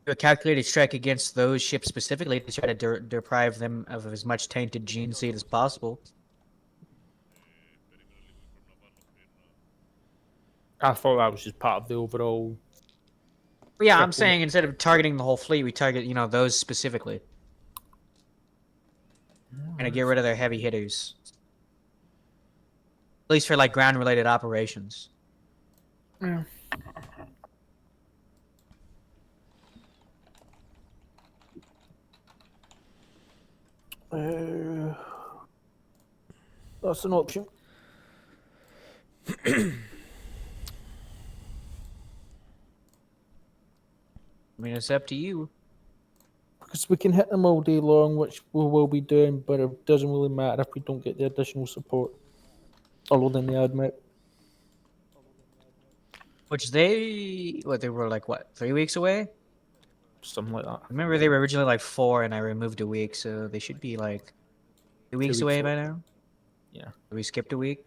Do a calculated strike against those ships specifically to try to deprive them of as much tainted gene seed as possible. I thought that was just part of the overall But yeah, I'm triple. saying instead of targeting the whole fleet, we target, those specifically. And to get rid of their heavy hitters. At least for like ground related operations. Yeah. Uh, that's an option. I mean, it's up to you. Because we can hit them all day long, which we will be doing, but it doesn't really matter if we don't get the additional support. Other than the admit. Which they were like, what, 3 weeks away? Something like that. Remember they were originally like 4 and I removed a week, so they should be like 2 2 weeks weeks away away. by now. Yeah. We skipped a week.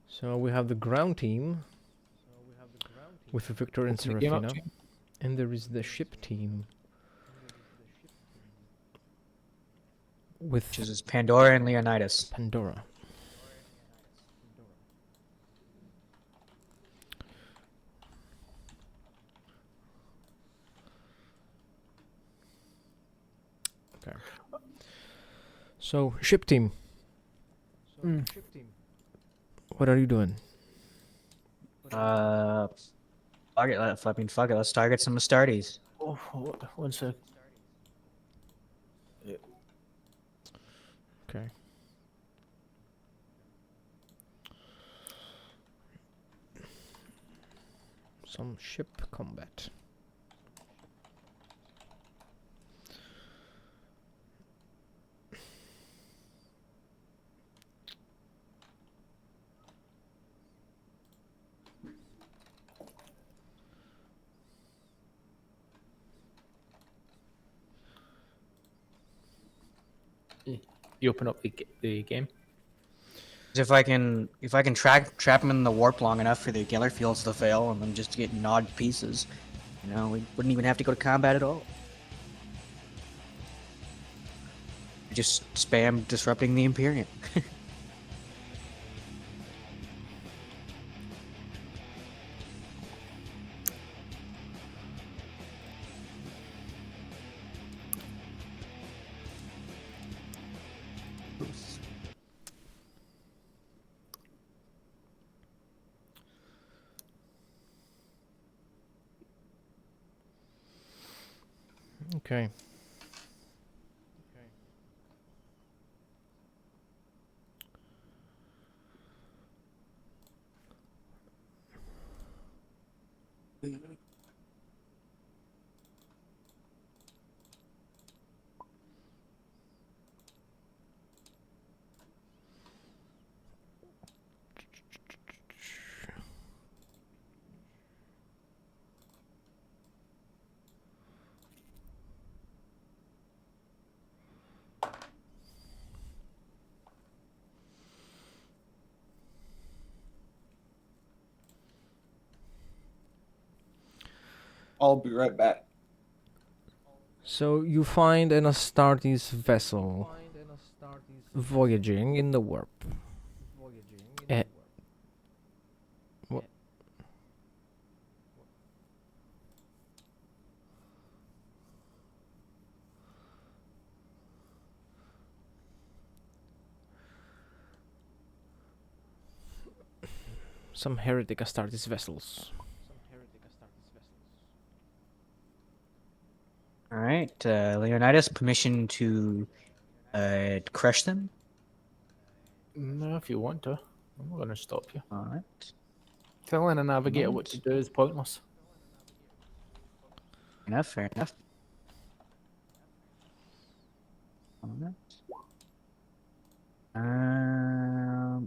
So we have the ground team with Victor and Open the game up, Serafina, Jim. and there is the ship team with Which is Pandora and Leonidas. Pandora. Okay. So ship team. What are you doing? Fuck it, let's target some Astartes. Oh, one sec. Okay. Some ship combat. You open up the game. If I can trap them in the warp long enough for the Geller fields to fail and then just get gnawed to pieces, we wouldn't even have to go to combat at all. Just spam disrupting the Imperium. Okay. I'll be right back. So you find an Astartes vessel voyaging in the warp. Eh, wha- some heretic Astartes vessels. All right, Leonidas, permission to crush them. No, if you want to. I'm not going to stop you. All right, Telling a navigator what to do is pointless. fair enough. All right.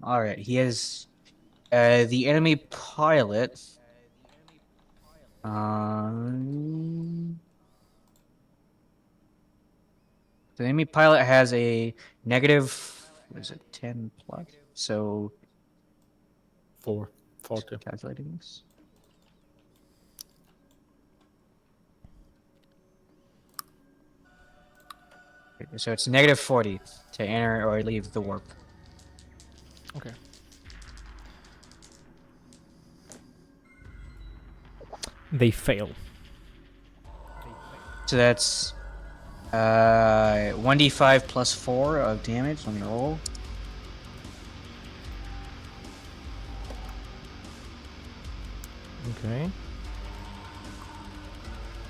All right. He has the enemy pilot. The enemy pilot has a negative. What is it? 10 plus. So 40. Calculating this. So it's negative 40 to enter or leave the warp. Okay. They fail. So that's 1d5 plus 4 of damage. Let me roll. Okay.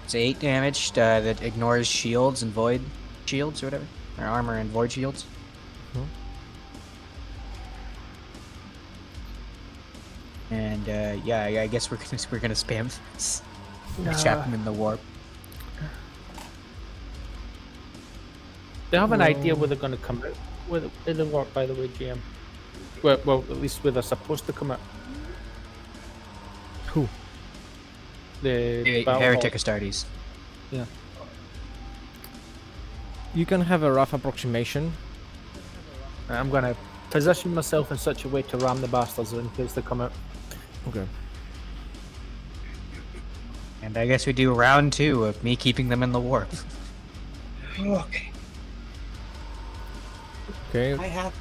It's 8 damage that ignores shields and void shields or whatever. Or armor and void shields. Mhm. And yeah, I guess we're gonna spam this. Trap him in the warp. They have an idea where they're going to come out. Where in the warp, by the way, GM. Well, at least where they're supposed to come out. Who? The battle Heretic hall. Astartes. Yeah. You can have a rough approximation. I'm going to position myself in such a way to ram the bastards in case they come out. Okay. And I guess we do round 2 of me keeping them in the warp. Okay. Okay. I have.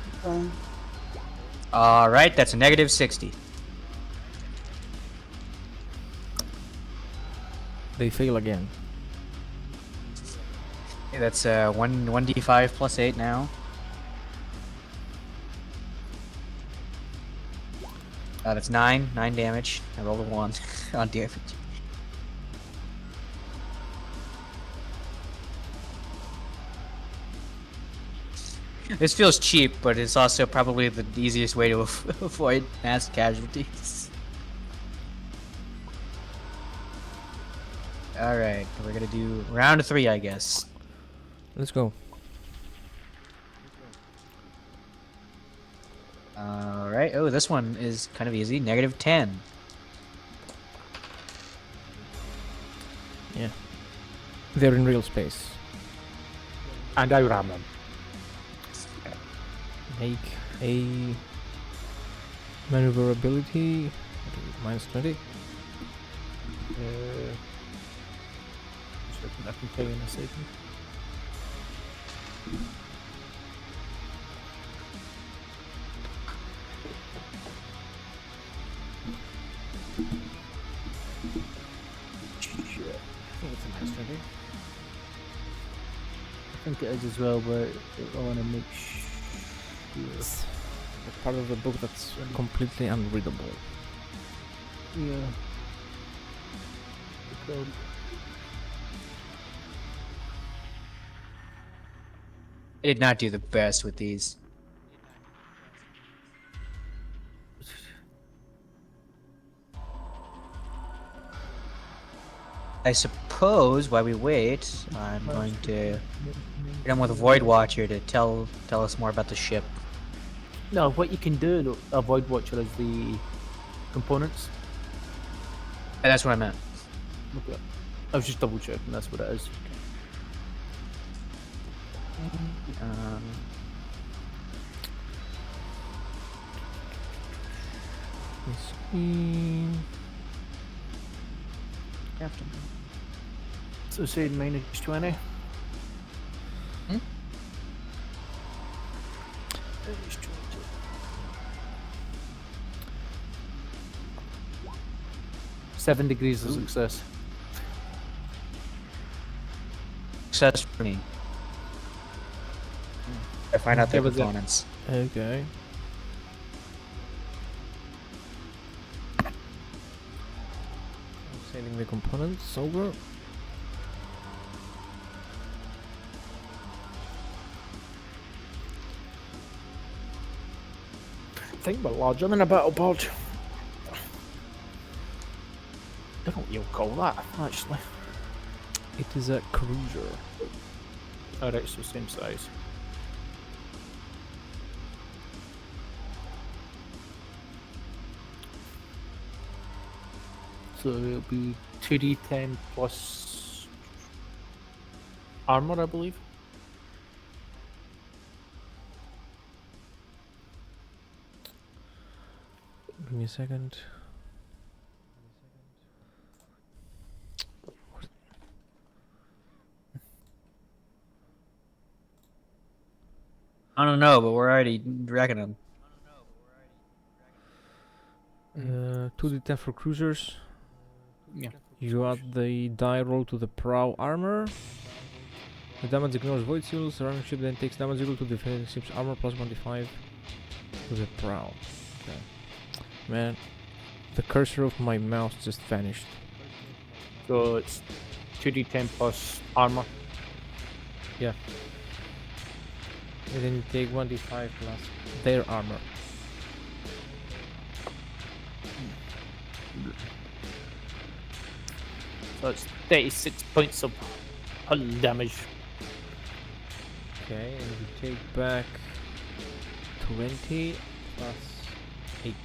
Alright, that's a negative 60. They fail again. Okay, that's 1d5 plus 8 now. That's 9 damage. I rolled a 1 on damage. This feels cheap, but it's also probably the easiest way to avoid mass casualties. Alright, we're gonna do round 3, I guess. Let's go. Alright, oh, this one is kind of easy. Negative 10. Yeah. They're in real space. And I ram them. Make a maneuverability minus 20. I can tell you in a second. Shit. I think it's a minus 20. I think it is as well, but I want to make sure. It's the part of the book that's completely unreadable. Yeah. Okay. I did not do the best with these. I suppose while we wait, I'm going to get on with Void Watcher to tell us more about the ship. No, what you can do to avoid Watcher is the components. And that's what I meant. Okay. I was just double checking, that's what it is. Let's see. So say minus 20. Hmm? Minus 20. Seven degrees of success. Success for me. I find out their That was it. components. Okay. Sailing the components over. I think we're larger than a battle pod. I don't know what you'll call that, actually. It is a cruiser. Alright, so same size. So it'll be 2d10 plus armor, I believe. Give me a second. I don't know, but we're already wrecking them. 2d10 for cruisers. Yeah. You add the die roll to the prow armor. The damage ignores void seals. The running ship then takes damage equal to the defending ship's armor plus 1d5 to the prow. Okay. Man, the cursor of my mouse just vanished. So it's 2d10 plus armor. And then you take 1d5 plus their armor. So it's 36 points of hull damage. Okay, and you take back 20 plus 8.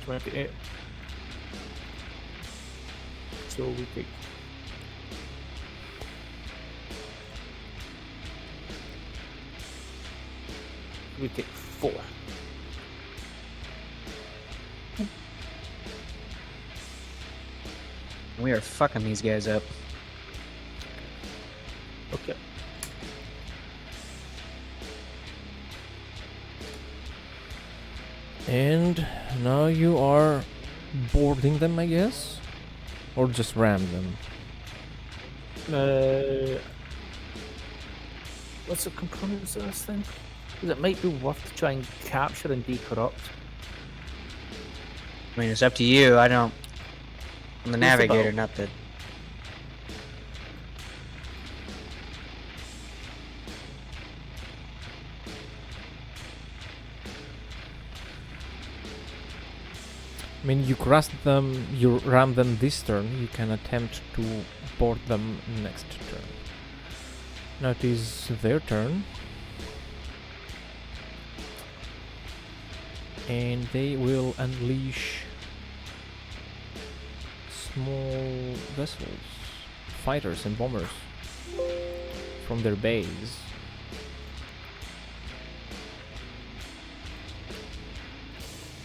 28. So we take. We take 4. We are fucking these guys up. Okay. And now you are boarding them, I guess? Or just ram them? What's the components of this thing? Because it might be worth to try and capture and decorrupt. I mean, it's up to you. I don't. I'm the Who's the navigator, boat? not the. I mean, you crush them, you ram them this turn, you can attempt to board them next turn. Now it is their turn. And they will unleash small vessels, fighters and bombers from their base.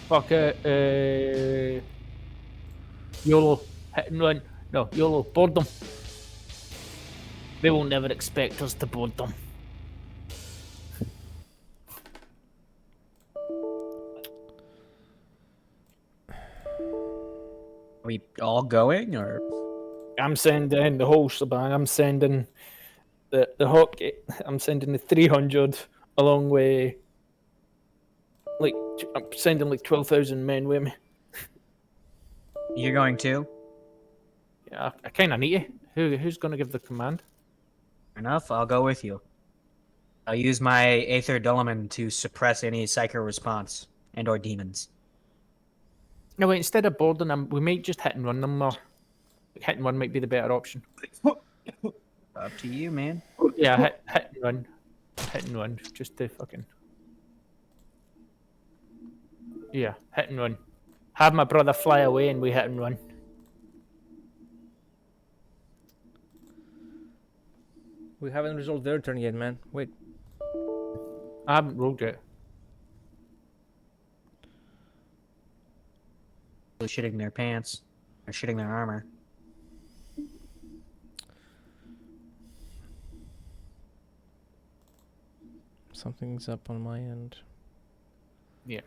Fuck it. YOLO. Hit and run. No, YOLO. Board them. They will never expect us to board them. Are we all going, or? I'm sending the whole shebang. I'm sending the hawk. I'm sending the 300 along with like I'm sending like 12,000 men with me. You're going too? Yeah, I kind of need you. Who's gonna give the command? Enough. I'll go with you. I'll use my Aether Dolaman to suppress any psycho response and/or demons. No, wait. Instead of boarding them, we might just hit and run them more. Hit and run might be the better option. Up to you, man. Yeah, hit and run. Hit and run. Just to fucking. Yeah, hit and run. Have my brother fly away and we hit and run. We haven't resolved their turn yet, man. Wait. I haven't rolled yet. They're shitting their pants. They're shitting their armor. Something's up on my end. Yeah.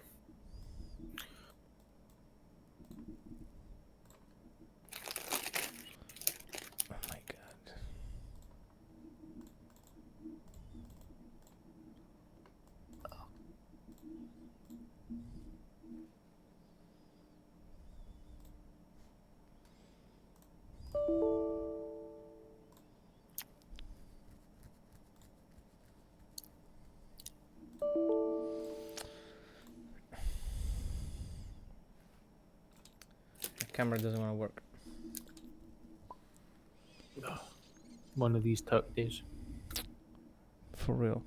Oh my god. The camera doesn't want to work. One of these tuck days. For real.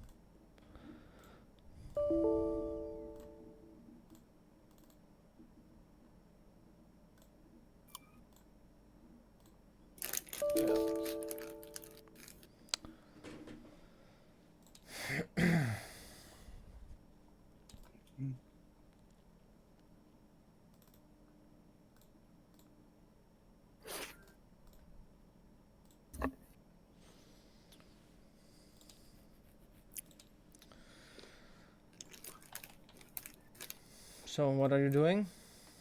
So what are you doing?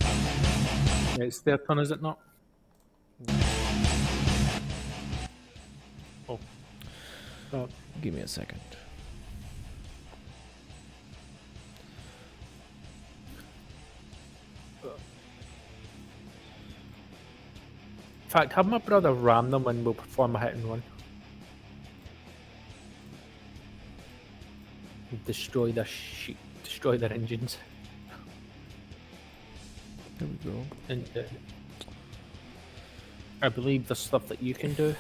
Yeah, it's their turn, is it not? Oh. Oh. Give me a second. In fact, have my brother ram them and we'll perform a hit and run. Destroy their shit. Destroy their engines. There we go. And I believe the stuff that you can do.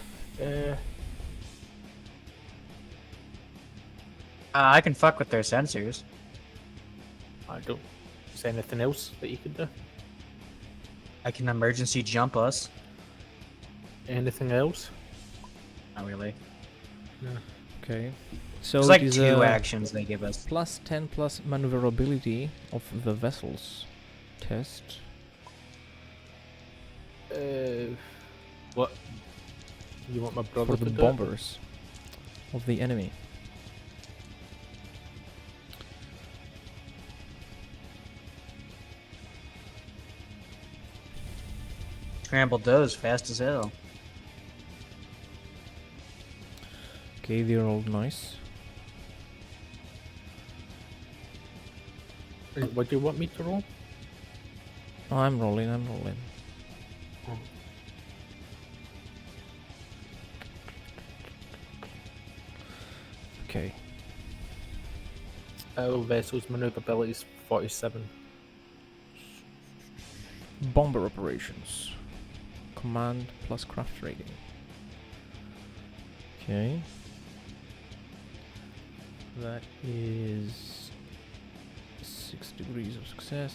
I can fuck with their sensors. I don't. Is there anything else that you can do? I can emergency jump us. Anything else? Not really. Okay. So It's like it is 2 a actions they give us. plus 10 plus maneuverability of the vessels test. What? You want my brother For to the do it? bombers of the enemy. Scrambled those fast as hell. Okay, they're all nice. What do you want me to roll? Oh, I'm rolling. Okay. Vessels maneuverability is 47. Bomber operations. Command plus craft rating. Okay. That is 6 degrees of success.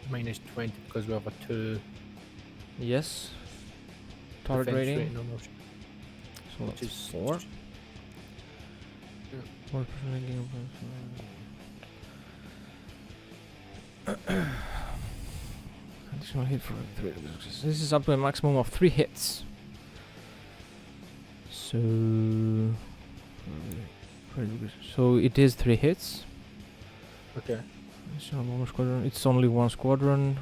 Minus 20 because we have a 2 Yes. Target defense rating. rating on those. So which that's is 4. Yeah. 1% ranking additional hit for 3 degrees of success. This is up to a maximum of 3 hits. So it is 3 hits. Okay. Additional bomber squadron. It's only 1 squadron.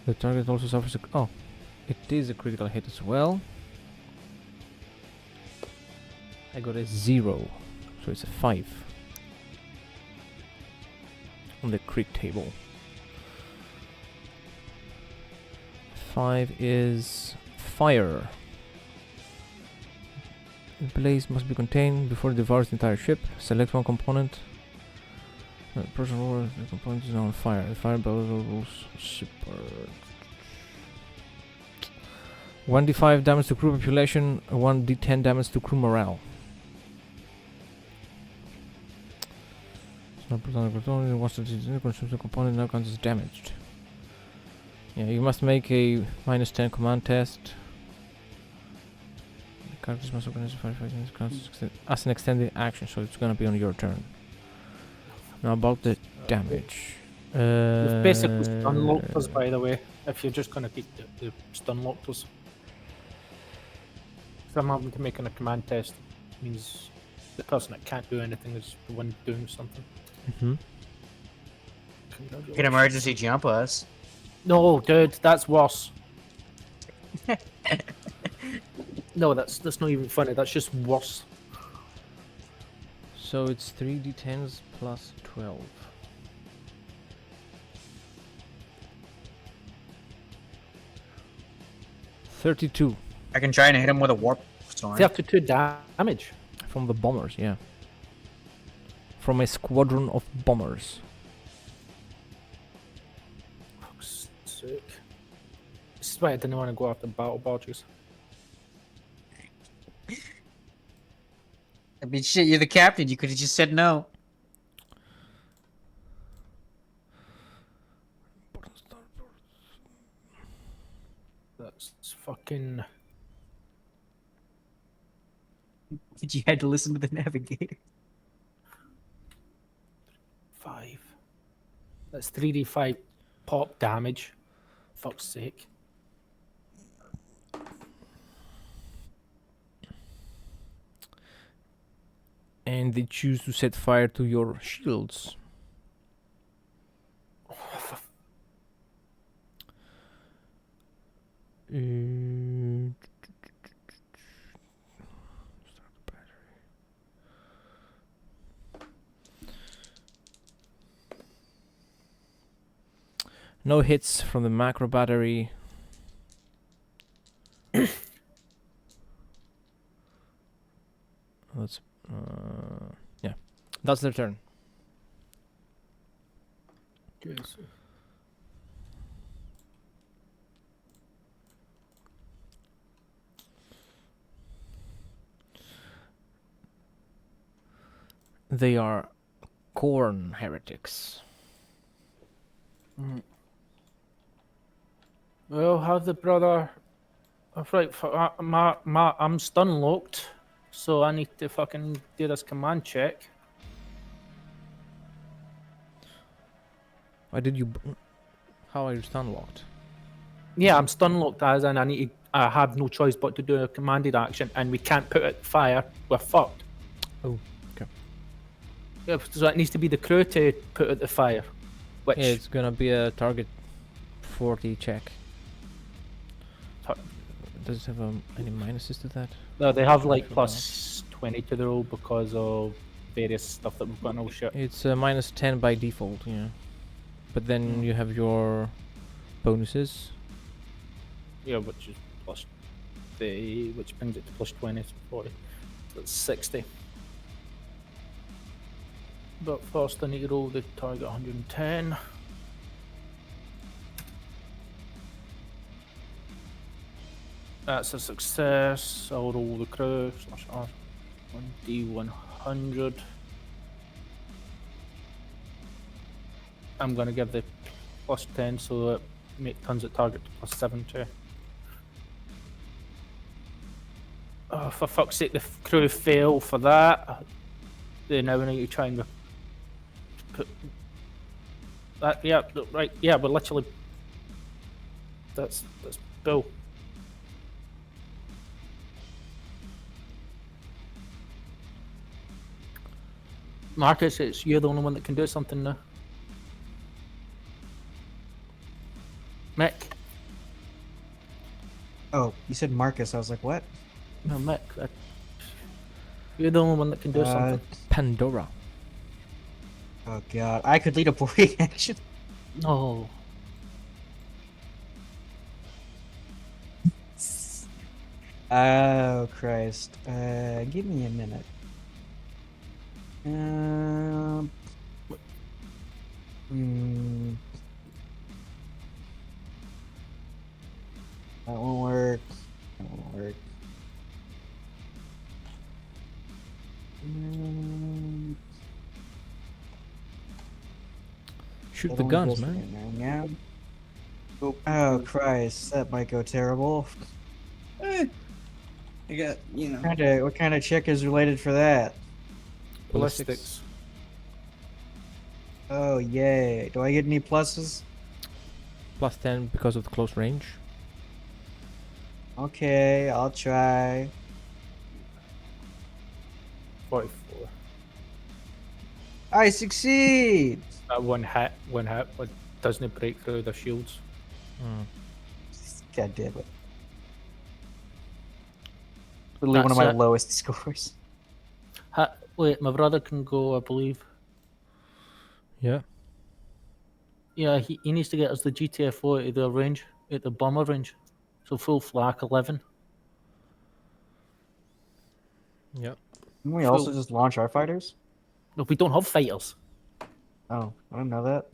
The target also suffers a... Oh, it is a critical hit as well. I got a 0, so it's a 5 on the crit table. 5 is fire. The blaze must be contained before it devours the entire ship. Select one component. The component is now on fire. The fire rules super. 1d5 damage to crew population, 1d10 damage to crew morale. Once the consumes the component now counts as damaged. Yeah, you must make a -10 command test. The characters must organize firefighting counts as an extended action, so it's gonna be on your turn. Now about the damage. You've basically stun locked us, by the way, if you're just gonna keep the stun locked us. So I'm having to make a command test. Means the person that can't do anything is the one doing something. Mm-hmm. You can emergency jump us. No, dude, that's worse. No, that's not even funny. That's just worse. So it's 3d10s plus 12. $32 I can try and hit him with a warp storm. 32 damage. from the bombers, yeah. From a squadron of bombers. Fuck's sake. This is why I didn't want to go after battle barges. I mean, shit, you're the captain. You could have just said no. That's fucking... But you had to listen to the navigator. 5. That's 3d5 pop damage. Fuck's sake. And they choose to set fire to your shields. No hits from the macro battery. That's yeah, that's their turn. Okay, so They are corn heretics. well, have the brother. Right, I'm stun locked, so I need to fucking do this command check. Why did you? How are you stun locked? Yeah, I'm stun locked as in I have no choice but to do a commanded action, and we can't put it fire. We're fucked. Oh, okay. Yeah, so it needs to be the crew to put out the fire. Which Yeah, it's gonna be a target 40 check. Tar- Does it have any minuses to that? no, they have like forgot. plus 20 to the roll because of various stuff that we've got in all shit. It's minus 10 by default, yeah. But then you have your bonuses. Yeah, which is plus 30, which brings it to plus 20, so 40. That's 60. But first I need to roll the target 110. That's a success. I'll roll the crew / R 1d100. I'm gonna give the plus 10 so that turns it target to plus 70. Oh, for fuck's sake, the crew fail for that. They now need to try and put that. Yeah, right. Yeah, we're literally. That's Bill. Marcus, you're the only one that can do something now. Mick. Oh, you said Marcus. I was like, what? No, Mick. You're the only one that can do something. Pandora. Oh god, I could lead a boarding action. No. Oh Christ. Give me a minute. That won't work. That won't work. Shoot That the only guns, goes man. right now, yeah. Oh Christ, that might go terrible. I got, you know. What kind of check is related for that? Ballistics. Oh yay. Do I get any pluses? Plus 10 because of the close range. Okay, I'll try. 44. I succeed! That one hit, but doesn't break through the shields. God damn it. Literally one of That's my it. lowest scores. Wait, my brother can go, I believe. Yeah. Yeah, he needs to get us the GTFO at the range, at the bomber range. So full flak 11. Yeah. Can we also Cool. just launch our fighters? No, we don't have fighters. Oh, I didn't know that.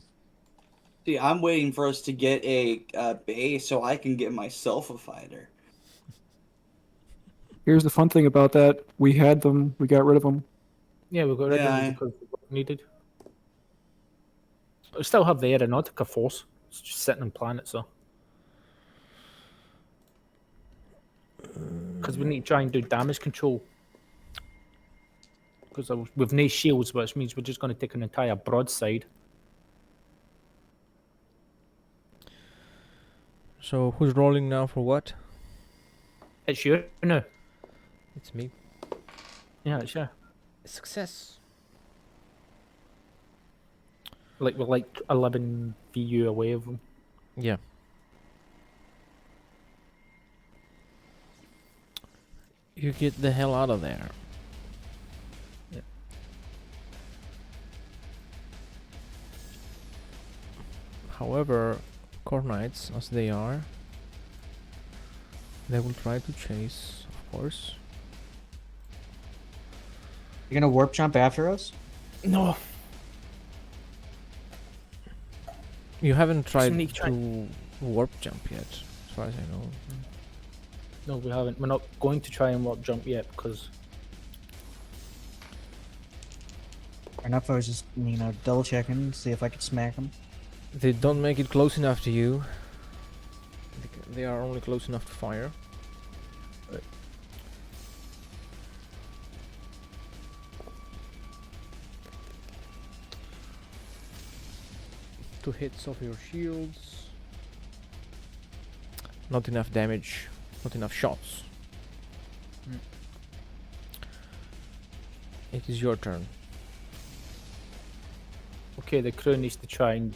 See, I'm waiting for us to get a base so I can get myself a fighter. Here's the fun thing about that. We had them. We got rid of them. Yeah, we got rid of Yeah, them because we needed. We still have the Aeronautica force. It's just sitting on planets, so. Because we need to try and do damage control. Because we've no shields, which means we're just going to take an entire broadside. So who's rolling now for what? It's you now. It's me. Yeah, it's you. Success. Like we're like 11 VU away of them. Yeah. You get the hell out of there. Yeah. However, Core Knights, as they are, they will try to chase, of course. You're gonna warp jump after us? No, You haven't tried Sneak try- to warp jump yet, as far as I know. no, we haven't. We're not going to try and warp jump yet because Enough. I was just, double checking, see if I could smack him. They don't make it close enough to you. They are only close enough to fire. Two hits of your shields. Not enough damage. Not enough shots. It is your turn. okay, the crew needs to try and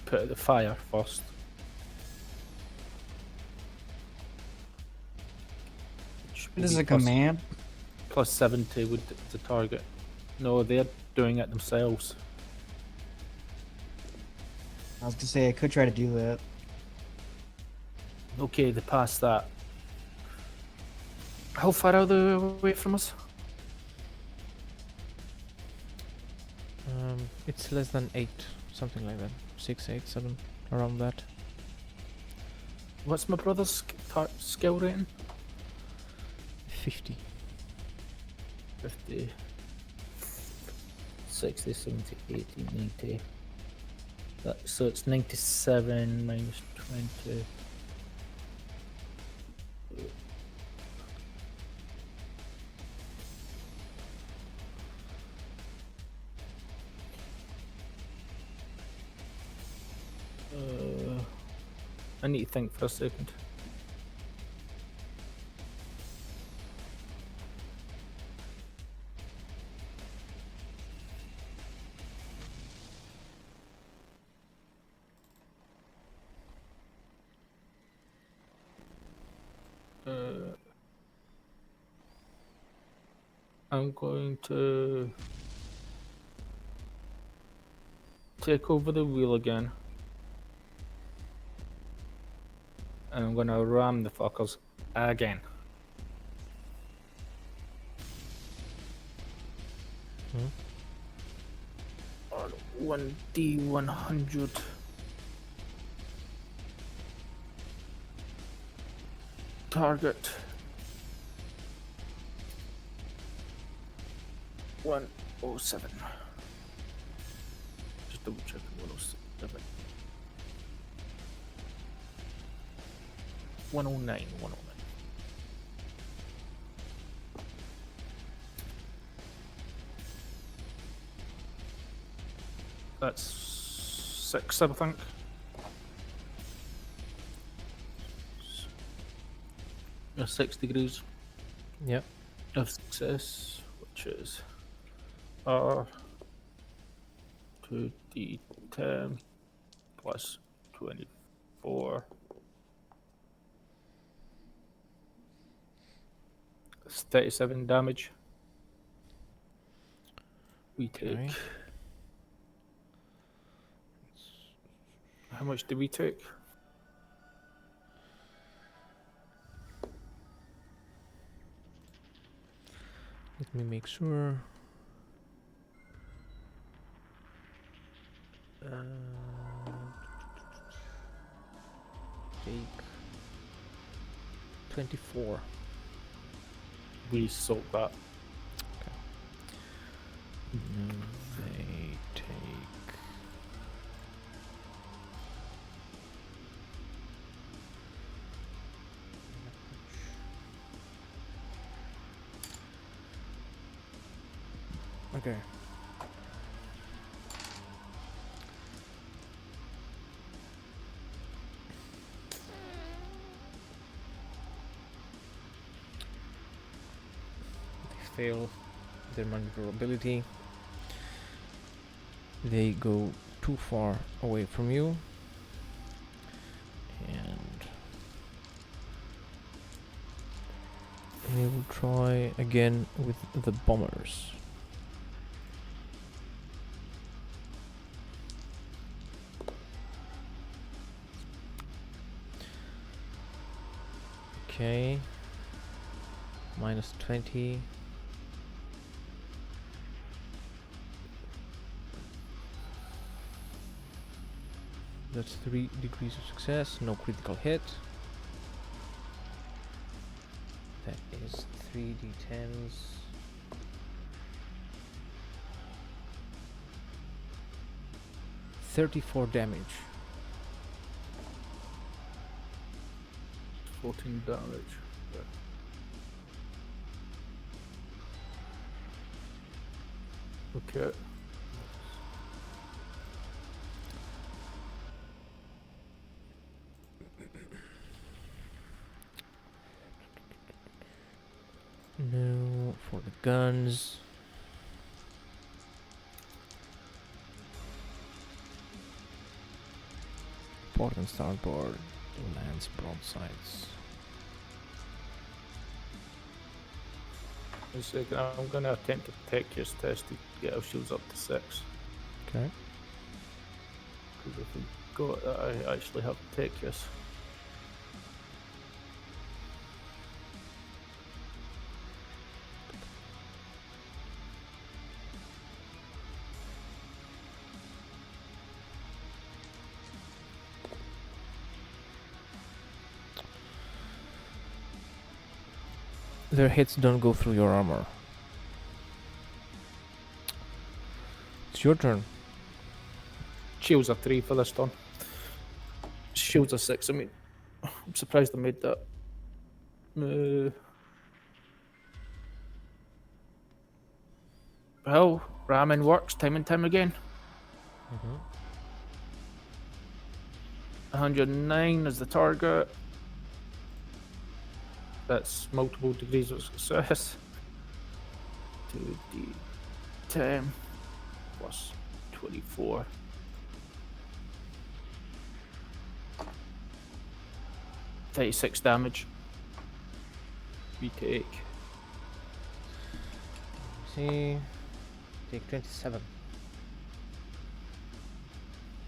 put out the fire first. Which will This is be a command. plus 70 with the target. No, they're doing it themselves. I was gonna say I could try to do that. Okay, they passed that. How far are they away from us? It's less than 8, something like that. 6, 8, 7, around that. What's my brother's skill rating? 50. 50, 60, 70, 80, 90. So it's 97 minus 20. I need to think for a second. I'm going to take over the wheel again. And I'm gonna ram the fuckers again. On 1D100. Target 107. Just double check 107. 109, 109. That's 6, I think. Yeah, 6 degrees Yep. of success, which is R 2d10 plus 24. It's 37 damage. We take. Okay. How much do we take? Let me make sure. Take 24. We soak that. They take. Okay. They fail their maneuverability. They go too far away from you. And we will try again with the bombers. Okay. Minus 20. That's 3 degrees of success, no critical hit. That is 3d10s. $34 damage. 14 damage. Okay. Now for the guns. Port and starboard lands broadsides. A second, I'm gonna attempt to protect his test to get our shields up to 6. Okay. Because if we got that, I actually have to take this. Their hits don't go through your armor. It's your turn. Shields are 3 for this turn. Shields are 6. I mean, I'm surprised I made that. Well, ramming works time and time again. 109 is the target. That's multiple degrees of success. 2d10 plus 24. $36 damage. We take. See, take 27.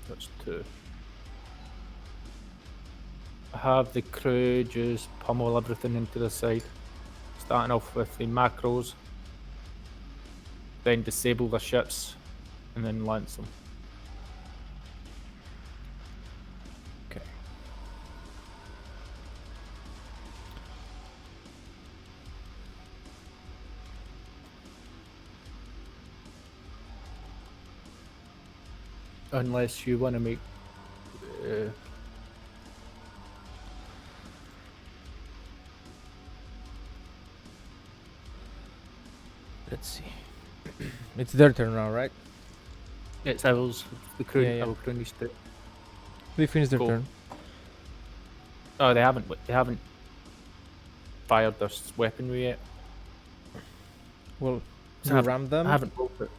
That's 2. I have the crew just pummel everything into the side. Starting off with the macros, then disable the ships, and then lance them. Okay. Unless you want to make. Let's see. It's their turn now, right? It's ours. The crew. Yeah, yeah. Our crew needs to. They finished their Cool. turn. Oh, they haven't. They haven't fired their weaponry yet. Well, So you I've- ram them. I haven't rolled it.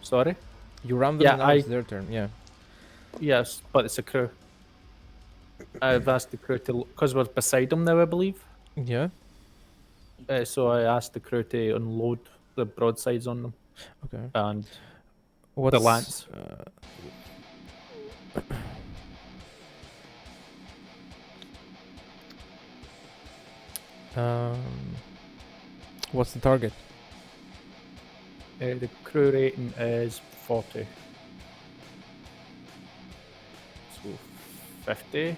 Sorry. You ram them. Yeah, and now it's their turn. Yeah. Yes, but it's a crew. I've asked the crew to, because we're beside them now, I believe. Yeah. So I asked the crew to unload the broadsides on them Okay. and What's lance. What's the target? The crew rating is 40. So 50.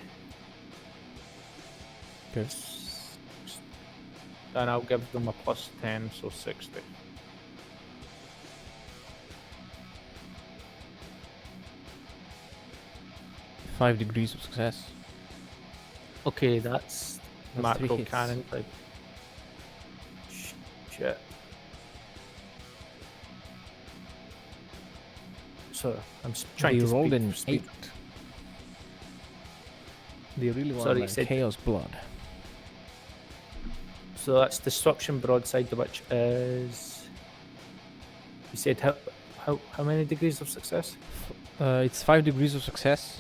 Okay. And I'll give them a plus 10, so 60. Five degrees of success. Okay, that's That's 3 macro hits. cannon type. Shit. So I'm trying They to rolled speak an speed. 8. They really want Sorry, like said- chaos blood. So that's destruction broadside, which is You said how many degrees of success? It's 5 degrees of success,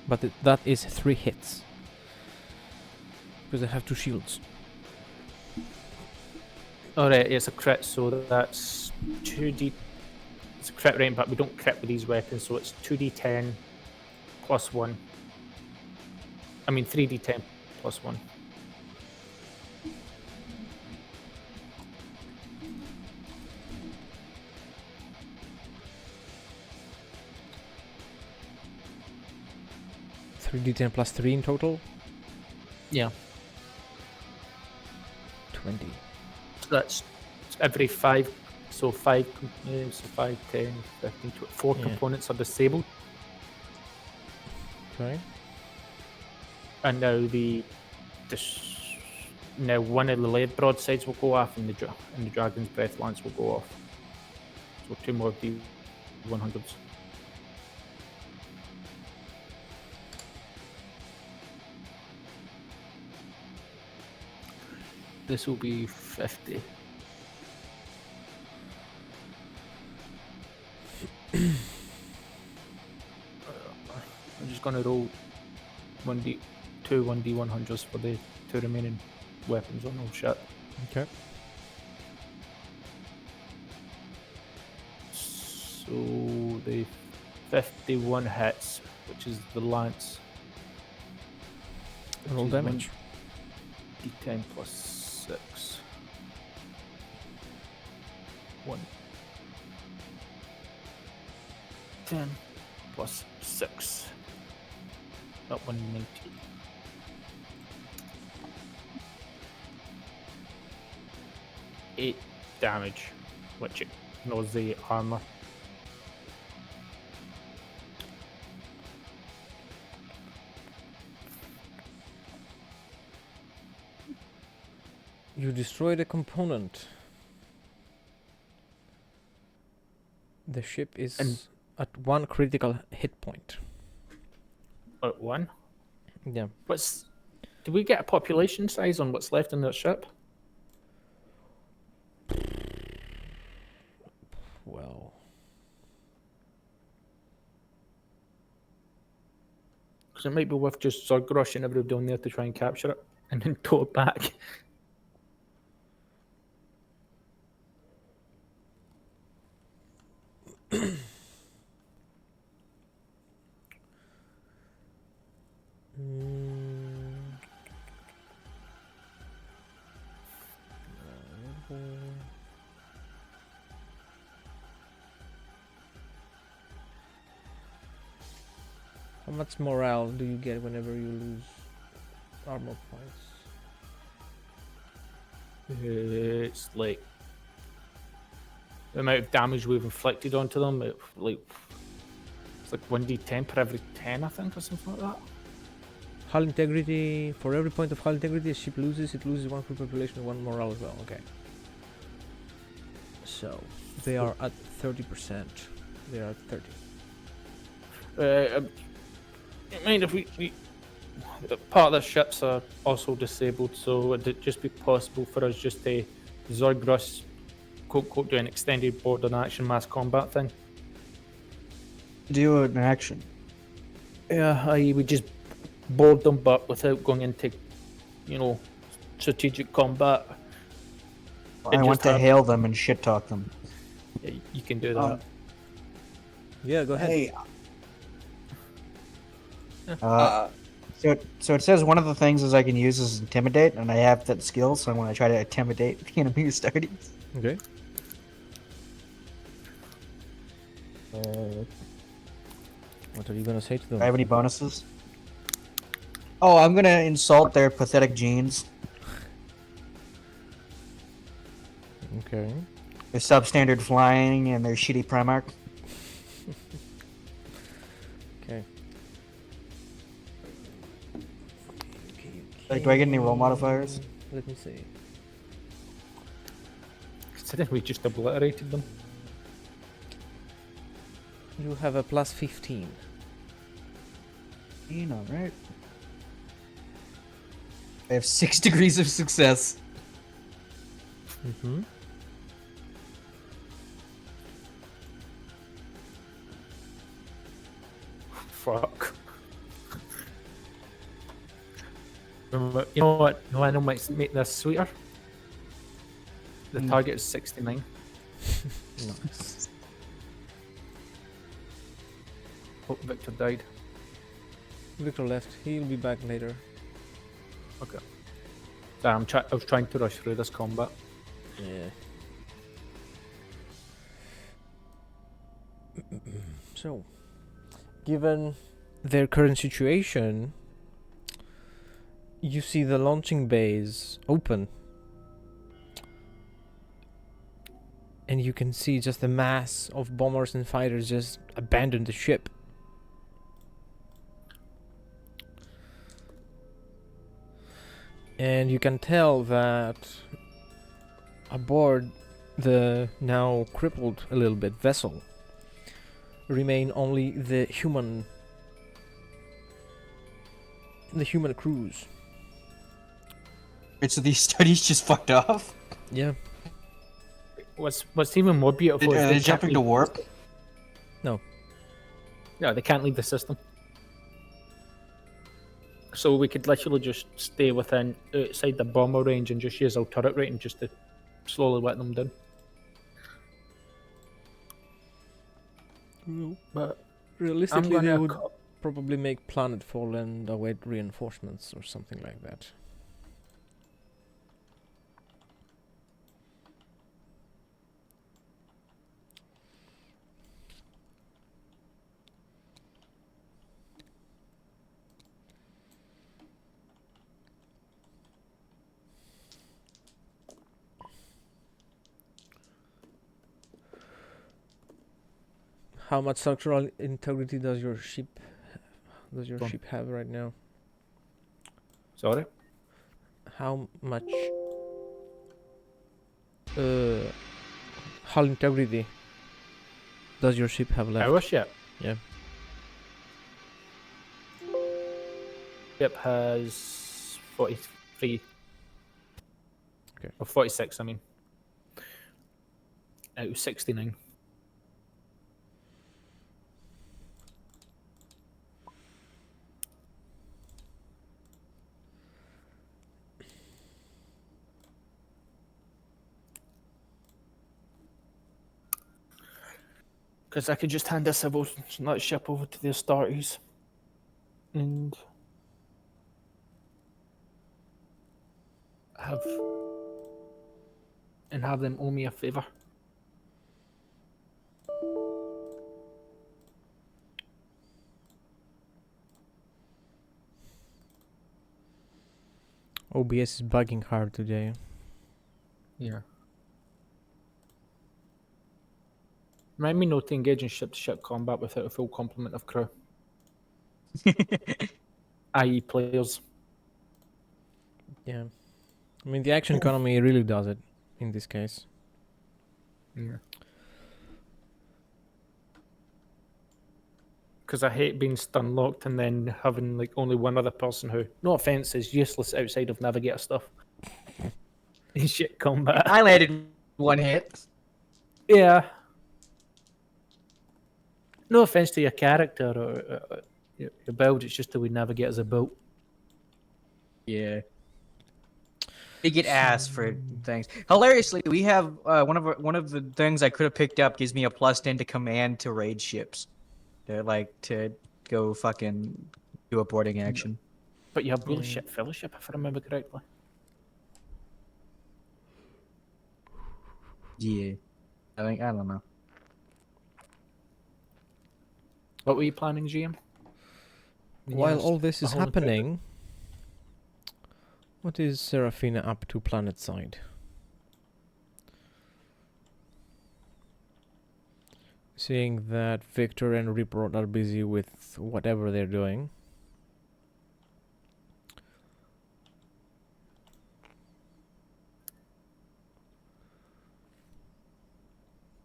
but that is 3 hits. Because I have 2 shields. Alright, it's a crit, so that's 2d. It's a crit rate, but we don't crit with these weapons, so it's 2d10 plus 1. I mean 3d10 plus 1. Three d10 plus 3 in total. Yeah. 20. So that's every 5. So 5, so 5, 10, 15, 20, 4 Yeah. components are disabled. Okay. And now now one of the lead broadsides will go off, and the dragon's breath lance will go off. So 2 more D100s. This will be 50. I'm just gonna roll 1D100s for the 2 remaining weapons on all shit. Okay. So the 51 hits, which is the lance. Roll Which is damage. 1d10 plus 6. 1. 10 plus 6. Not 190. Eight damage, which ignores the armor. You destroyed a component. The ship is And- at 1 critical hit point. At 1. Yeah. Did we get a population size on what's left in that ship? Well, Because it might be worth just Zerg rushing everybody down there to try and capture it and then tow it back. how much morale do you get whenever you lose armor points? It's like the amount of damage we've inflicted onto them. It's like 1d10 per every 10, I think, or something like that. Hull integrity. For every point of hull integrity a ship loses, it loses 1 crew population and 1 morale as well. Okay. So they are at 30%. They are at 30. I mean, if we part of the ships are also disabled, so would it just be possible for us just to Zerg rush, quote, do an extended border action mass combat thing? Do an action. Yeah, I would just board them, but without going into, strategic combat. I And want just to have- hail them and shit talk them. Yeah, you can do that. Yeah, go ahead. Hey, So it says one of the things is I can use is intimidate, and I have that skill, so I'm going to try to intimidate the enemy who started. Okay. What are you gonna say to them? Do I have any bonuses? Oh, I'm going to insult their pathetic genes, Okay. their substandard flying, and their shitty Primarch. Okay. Like, do I get any roll modifiers? Let me see. Considering we just obliterated them. You have a plus 15. Alright. I have 6 degrees of success. Mm-hmm. fuck. You know what? No, I know might make this sweeter. The target is 69. Nice. Oh, Victor died. Victor left. He'll be back later. Okay. Sorry, I was trying to rush through this combat. Yeah. So, given their current situation, you see the launching bays open. And you can see just a mass of bombers and fighters just abandon the ship. And you can tell that aboard the now crippled a little bit vessel remain only the human crews. Wait, so these studies just fucked off? Yeah. What's even more beautiful is Are they can't jumping to leave- warp? No, they can't leave the system. So we could literally just stay within outside the bomber range and just use our turret rating just to slowly let them down. But Realistically, I'm they gonna would probably make planetfall and await reinforcements or something like that. How much structural integrity does your ship have right now? sorry. How much hull integrity does your ship have left? Our ship. Yeah. Ship has 43. Okay. Or 46, I mean. Out of 69. Because I could just hand this civil that ship over to the Astartes. And have them owe me a favour. OBS is bugging hard today. Yeah. Remind me not to engage in ship-to-ship combat without a full complement of crew, i.e. players. Yeah. I mean, the action economy really does it in this case. Yeah. Because I hate being stun locked and then having like only one other person who, no offense, is useless outside of navigator stuff. In shit combat. I landed one hit. Yeah. No offense to your character or your build, it's just that we navigate as a boat. Yeah. They get asked for things. Hilariously, we have one of the things I could have picked up gives me a +10 to command to raid ships. To go fucking do a boarding action. But you have bullshit fellowship, if I remember correctly. Yeah. I don't know. What were you planning, GM? While Yes, all this the is whole equipment. happening, what is Serafina up to planet side? Seeing that Victor and Reprod are busy with whatever they're doing.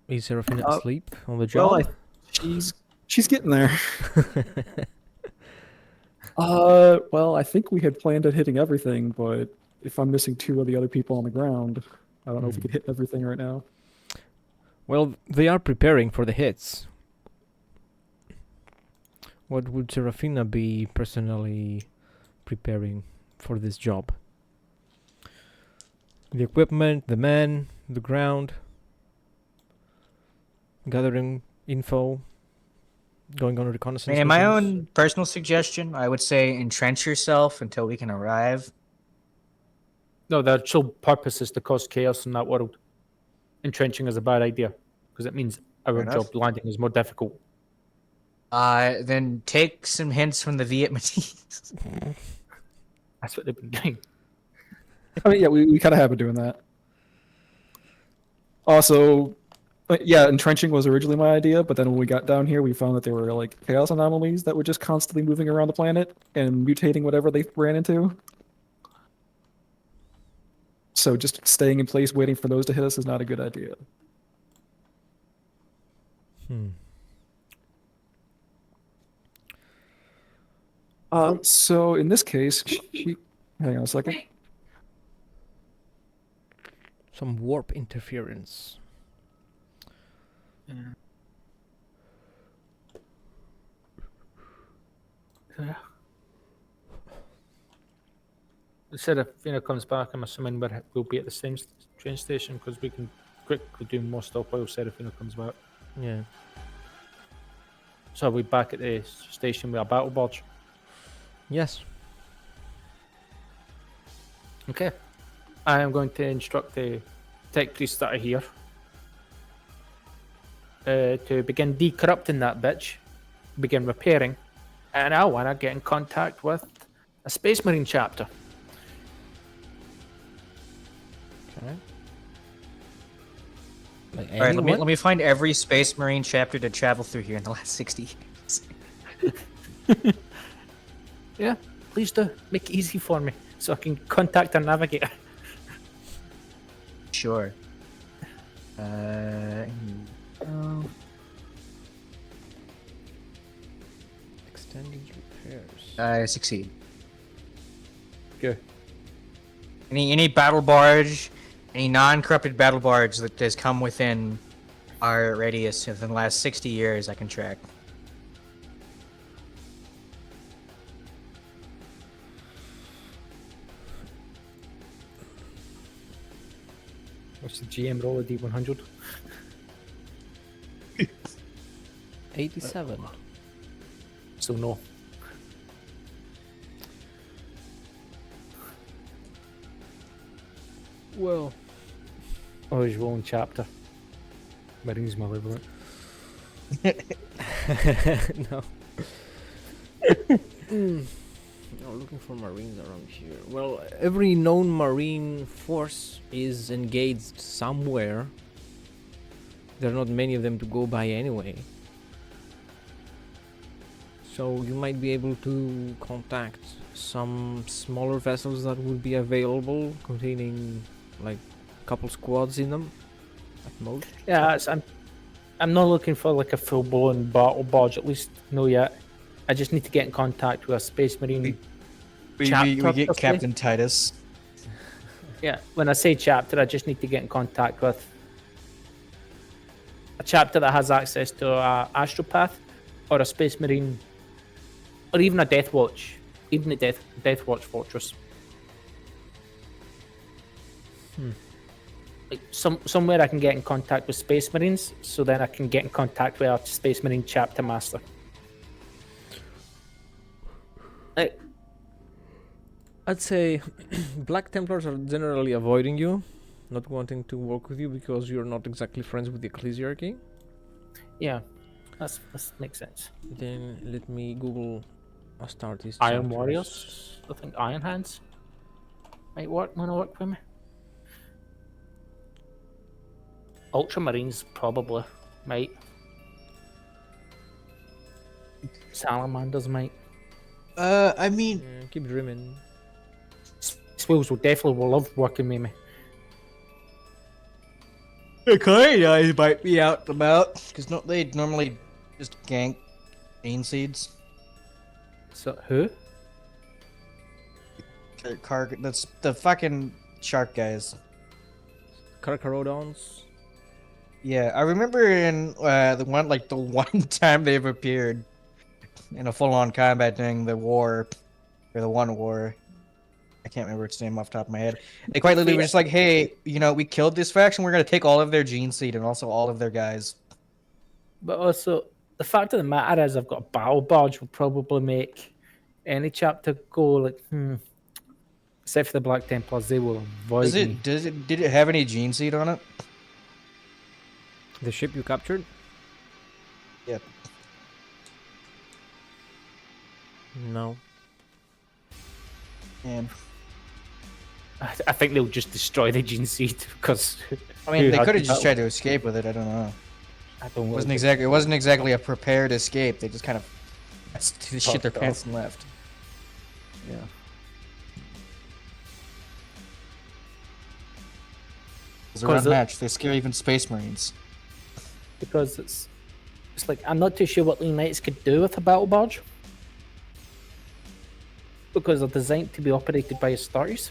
Is Serafina asleep on the job? She's getting there. Well, I think we had planned on hitting everything, but if I'm missing two of the other people on the ground, I don't know if we could hit everything right now. Well, they are preparing for the hits. What would Serafina be personally preparing for this job? The equipment, the men, the ground, gathering info, going on reconnaissance In my missions. own personal suggestion, I would say entrench yourself until we can arrive. No, their sole purpose is to cause chaos in that world. Entrenching is a bad idea because it means our Fair enough. job landing is more difficult. Then take some hints from the Vietnamese. That's what they've been doing. I mean, yeah, we kind of have been doing that. Also, yeah, entrenching was originally my idea, but then when we got down here, we found that there were like chaos anomalies that were just constantly moving around the planet and mutating whatever they ran into. So just staying in place, waiting for those to hit us is not a good idea. So in this case, hang on a second. Some warp interference. Yeah. Instead of comes back, I'm assuming we'll be at the same train station because we can quickly do more stuff while Serafina comes back. Yeah. So we're back at the station with our battle barge. Yes. Okay. I am going to instruct the tech priests that are here to begin decorrupting that bitch, begin repairing, and I want to get in contact with a Space Marine chapter. Okay. Like All right, anyone? let me find every Space Marine chapter to travel through here in the last 60 years. Yeah, please do. Make it easy for me so I can contact our navigator. Sure. Extended repairs. I succeed. Good. Any battle barge, any non-corrupted battle barge that has come within our radius within the last 60 years, I can track. What's the GM roll a D100? 87. So no. Well. Oh, he's rolling chapter. Marine's malevolent. No. No, looking for Marines around here. Well, every known Marine force is engaged somewhere. There are not many of them to go by anyway. So you might be able to contact some smaller vessels that would be available, containing like a couple squads in them at most. Yeah, I'm not looking for like a full-blown battle barge, at least no yet. I just need to get in contact with a Space Marine. We Chapter, get okay. Captain Titus. Yeah, when I say chapter, I just need to get in contact with a chapter that has access to a astropath or a Space Marine or even a Death Watch, even a Death Watch fortress. Like somewhere I can get in contact with Space Marines, so then I can get in contact with a Space Marine chapter master. Like, I'd say Black Templars are generally avoiding you, not wanting to work with you because you're not exactly friends with the Ecclesiarchy. yeah, that makes sense. Then let me Google Astartes. Iron chapters. Warriors, I think Iron Hands might work for me. Ultramarines probably might. Salamanders might. I mean, Yeah, keep dreaming. Swills will love working with me. the clay guys might be out and about because they normally just gank bean seeds. So who? That's the fucking shark guys. Carcharodons. Yeah, I remember in the one time they've appeared, in a full-on combat during the war, or the one war. I can't remember its name off the top of my head. They quite literally were just like, hey, you know, we killed this faction, we're gonna take all of their gene seed and also all of their guys. But also, the fact of the matter is, I've got a battle barge will probably make any chapter go like, Except for the Black Templars, they will avoid me. Did it have any gene seed on it? The ship you captured? Yep. No. And I think they'll just destroy the gene seed because. I mean, they could have just tried to escape with it. I don't know. I don't. It wasn't exactly a prepared escape. They just kind of shit their pants and left. Yeah. It's a rough match. They scare even Space Marines. Because it's like I'm not too sure what the Knights could do with a battle barge. Because they're designed to be operated by starters.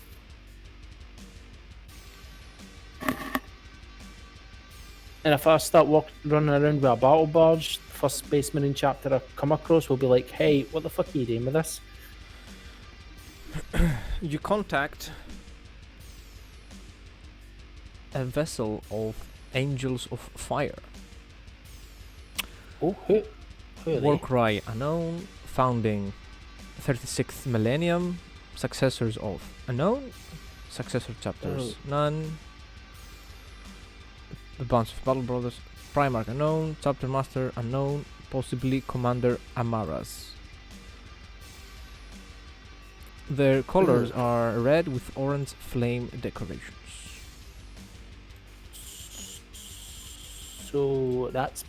And if I start running around with a battle barge, the first Space Marine chapter I come across will be like, hey, what the fuck are you doing with this? You contact a vessel of Angels of Fire. Oh, who are they? Warcry unknown, founding 36th millennium, successors of unknown, successor chapters none, a bunch of battle brothers, Primarch unknown, chapter master unknown, possibly commander Amaras. Their colors are red with orange flame decorations. So that's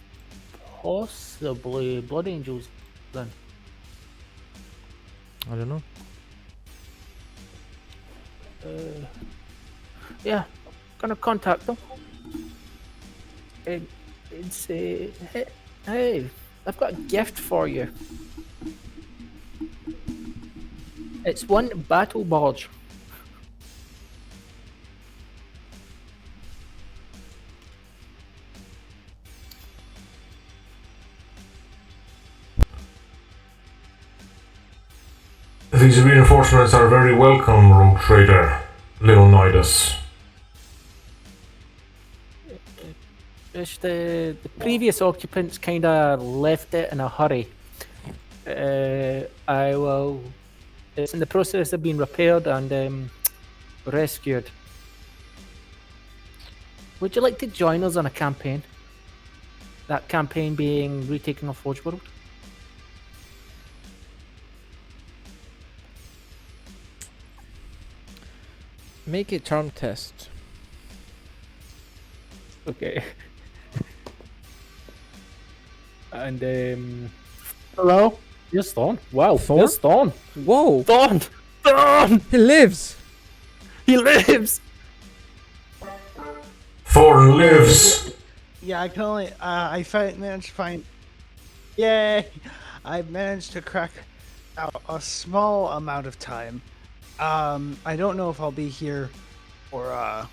possibly Blood Angels then. I don't know. Yeah, gonna contact them and say, hey, I've got a gift for you. It's one battle barge. These reinforcements are very welcome, rogue trader, Leonidas. It's the previous occupants kind of left it in a hurry. It's in the process of being repaired and rescued. Would you like to join us on a campaign? That campaign being retaking of Forge World? Make a charm test. Okay. And hello? Yes, Thorn. Wow, Thorn? Yes, Thorn. Whoa! Thorn! Thorn! He lives! He lives! Thorn lives! Yeah, I can only. Managed to find. Yay! I managed to crack out a small amount of time. I don't know if I'll be here for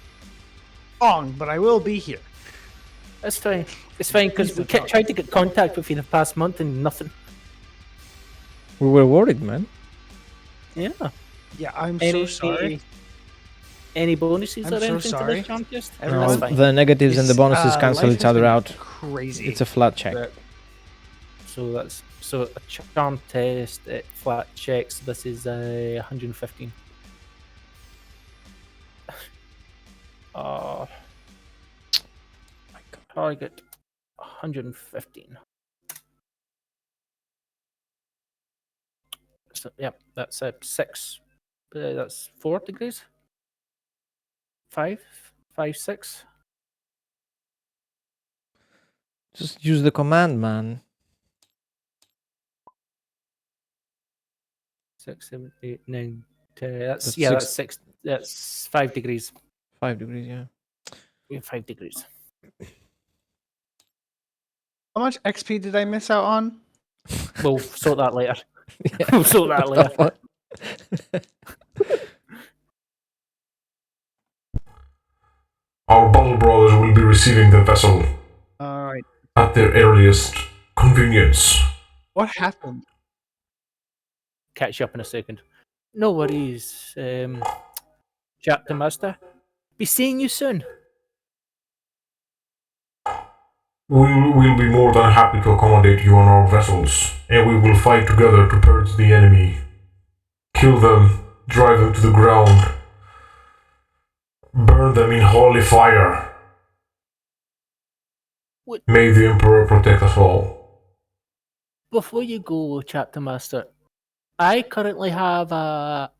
long, but I will be here. That's fine. It's fine because we kept trying to get contact with you the past month and nothing. We were worried, man. Yeah. Yeah, I'm so sorry. Any bonuses I'm or so anything sorry. to this charm test? Everyone's No, That's fine. the negatives and the bonuses cancel life each has other been out. Crazy. It's a flat check. So that's a charm test at flat checks. This is 115. Target 115. So yep, that's 6. That's 4 degrees. 5, 6. Just use the command, man. 6, 7, 8, 9, 10. That's That's yeah, six. that's 6. That's 5 degrees. 5 degrees, yeah. Yeah, 5 degrees. How much XP did I miss out on? We'll sort that later. We'll sort that later. Our battle brothers will be receiving the vessel All right. at their earliest convenience. What happened? Catch you up in a second. No worries, Chapter Master. Be seeing you soon. We'll be more than happy to accommodate you on our vessels, and we will fight together to purge the enemy. Kill them, drive them to the ground, burn them in holy fire. What? May the Emperor protect us all. Before you go, Chapter Master, I currently have a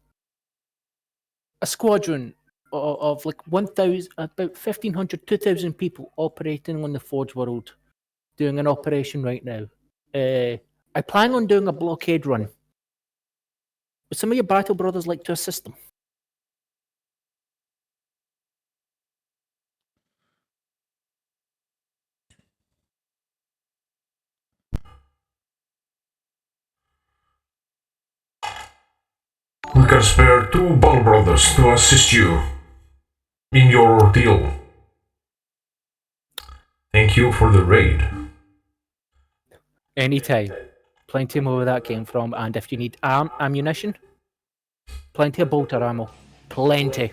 squadron of like 1,000, about 1,500, 2,000 people operating on the Forge World, doing an operation right now. I plan on doing a blockade run. Would some of your battle brothers like to assist them? We can spare 2 Ball Brothers to assist you in your ordeal. Thank you for the raid. Anytime. Plenty more where that came from, and if you need ammunition, plenty of bolter ammo. Plenty.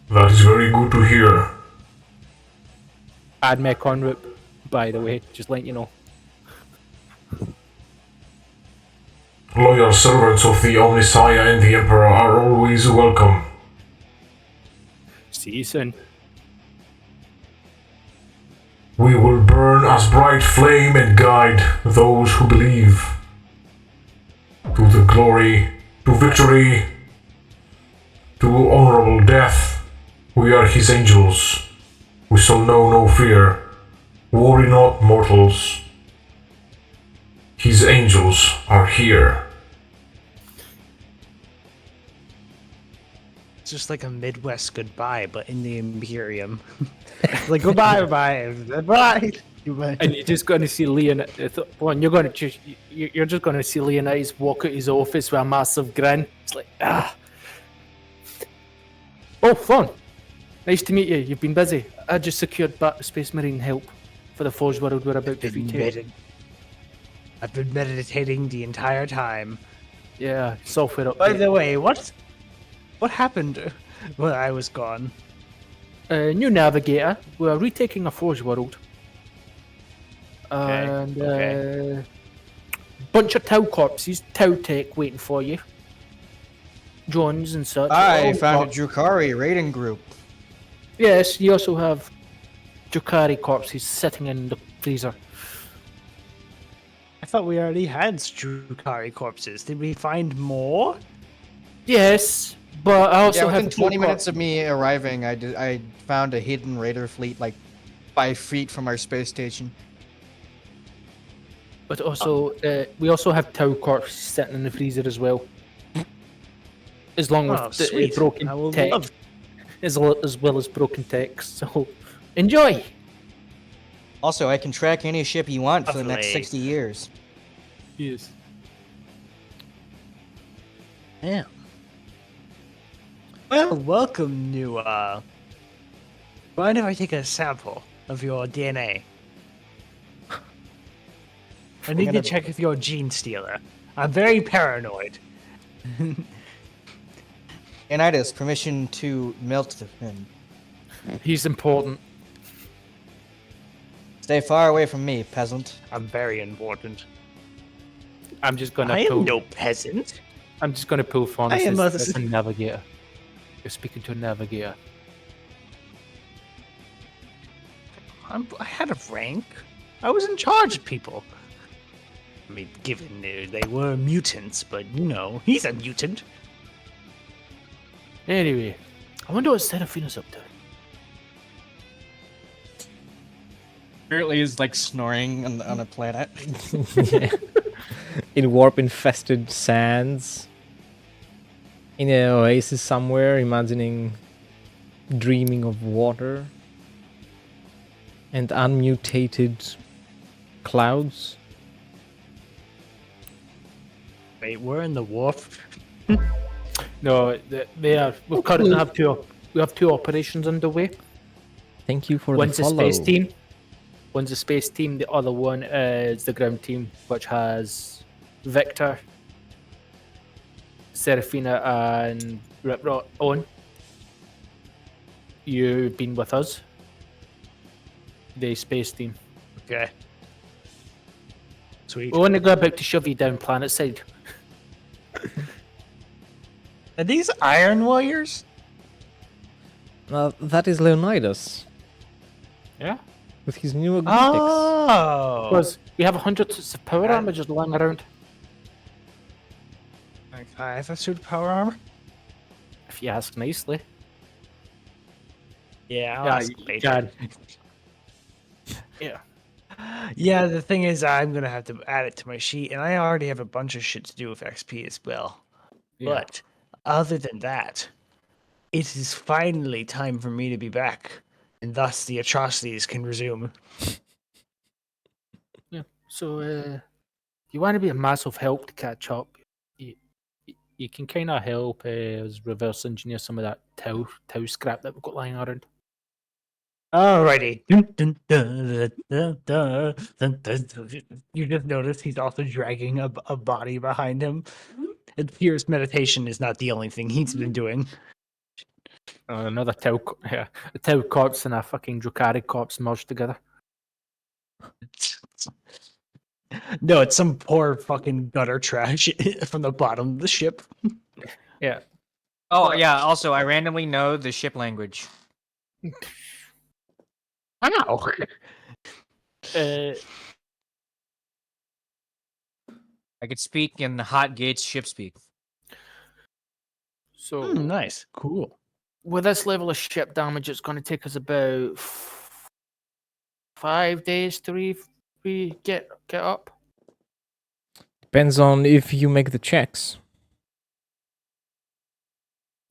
That is very good to hear. Add mech en route, by the way, just letting you know. Loyal servants of the Omnisaya and the Emperor are always welcome. See you soon. We will burn as bright flame and guide those who believe to the glory, to victory, to honorable death. We are his angels. We shall know no fear. Worry not, mortals. His angels are here. It's just like a Midwest goodbye, but in the Imperium. Like goodbye, goodbye, goodbye. And you're just going to see you're just going to see Leonidas walk out his office with a massive grin. It's like, ah. Oh, Fawn. Nice to meet you. You've been busy. I just secured Space Marine help for the Forge World we're about to retake. I've been meditating the entire time. Yeah, software update. By the way, what happened when I was gone? New navigator. We're retaking a Forge World. And bunch of Tau corpses, Tau tech waiting for you. Drones and such. I found a Drukari raiding group. Yes, you also have Drukari corpses sitting in the freezer. I thought we already had Drukari corpses. Did we find more? Yes, but I also within have 20 minutes of me arriving, I found a hidden raider fleet like 5 feet from our space station. But also, we also have Tau corpses sitting in the freezer as well. As long as the broken tech, as well as broken tech. So, enjoy. Also, I can track any ship you want for the next Lovely. 60 years. Yes. Yeah. Well, welcome, new. Mind if I take a sample of your DNA? I need to check if you're a gene stealer. I'm very paranoid. Anidas, permission to melt him. He's important. Stay far away from me, peasant. I'm very important. I'm just gonna I pull. am no peasant. I'm just gonna pull Faunus I am as a navigator. You're speaking to a navigator. I had a rank. I was in charge of people. I mean, given they were mutants, but you know, he's a mutant. Anyway, I wonder what Seraphina's up to. Apparently, is like snoring on a planet. In warp-infested sands. In an oasis somewhere, imagining, dreaming of water. And unmutated clouds. Wait, we're in the wharf. No, they are. We currently have two. We have two operations underway. Thank you for One's the a follow. space team. One's the space team, the other one is the ground team, which has Victor, Serafina, and Riprot. Owen, you've been with us. The space team. Okay. Sweet. We want to go about to shove you down planet side. Are these iron wires? That is Leonidas Yeah. with his new agnostics. Oh. Because we have hundreds of power armor just lying around. Like, I have a suit of power armor? If you ask nicely. Yeah, I'll Yeah, ask you later. can. Yeah. Yeah, the thing is, I'm gonna have to add it to my sheet, and I already have a bunch of shit to do with XP as well. Yeah. But other than that, it is finally time for me to be back, and thus the atrocities can resume. Yeah. So, you want to be a massive help to catch up. You can kind of help us reverse engineer some of that tau scrap that we've got lying around. Alrighty. You just notice he's also dragging a body behind him. It appears meditation is not the only thing he's been doing. Another a tau corpse and a fucking Drukari corpse merged together. No, it's some poor fucking gutter trash from the bottom of the ship. Yeah. Oh yeah. Also, I randomly know the ship language. Ow! I could speak in Hot Gates ship speak. So, Nice. Cool. with this level of ship damage, it's going to take us about 5 days to get up. Depends on if you make the checks.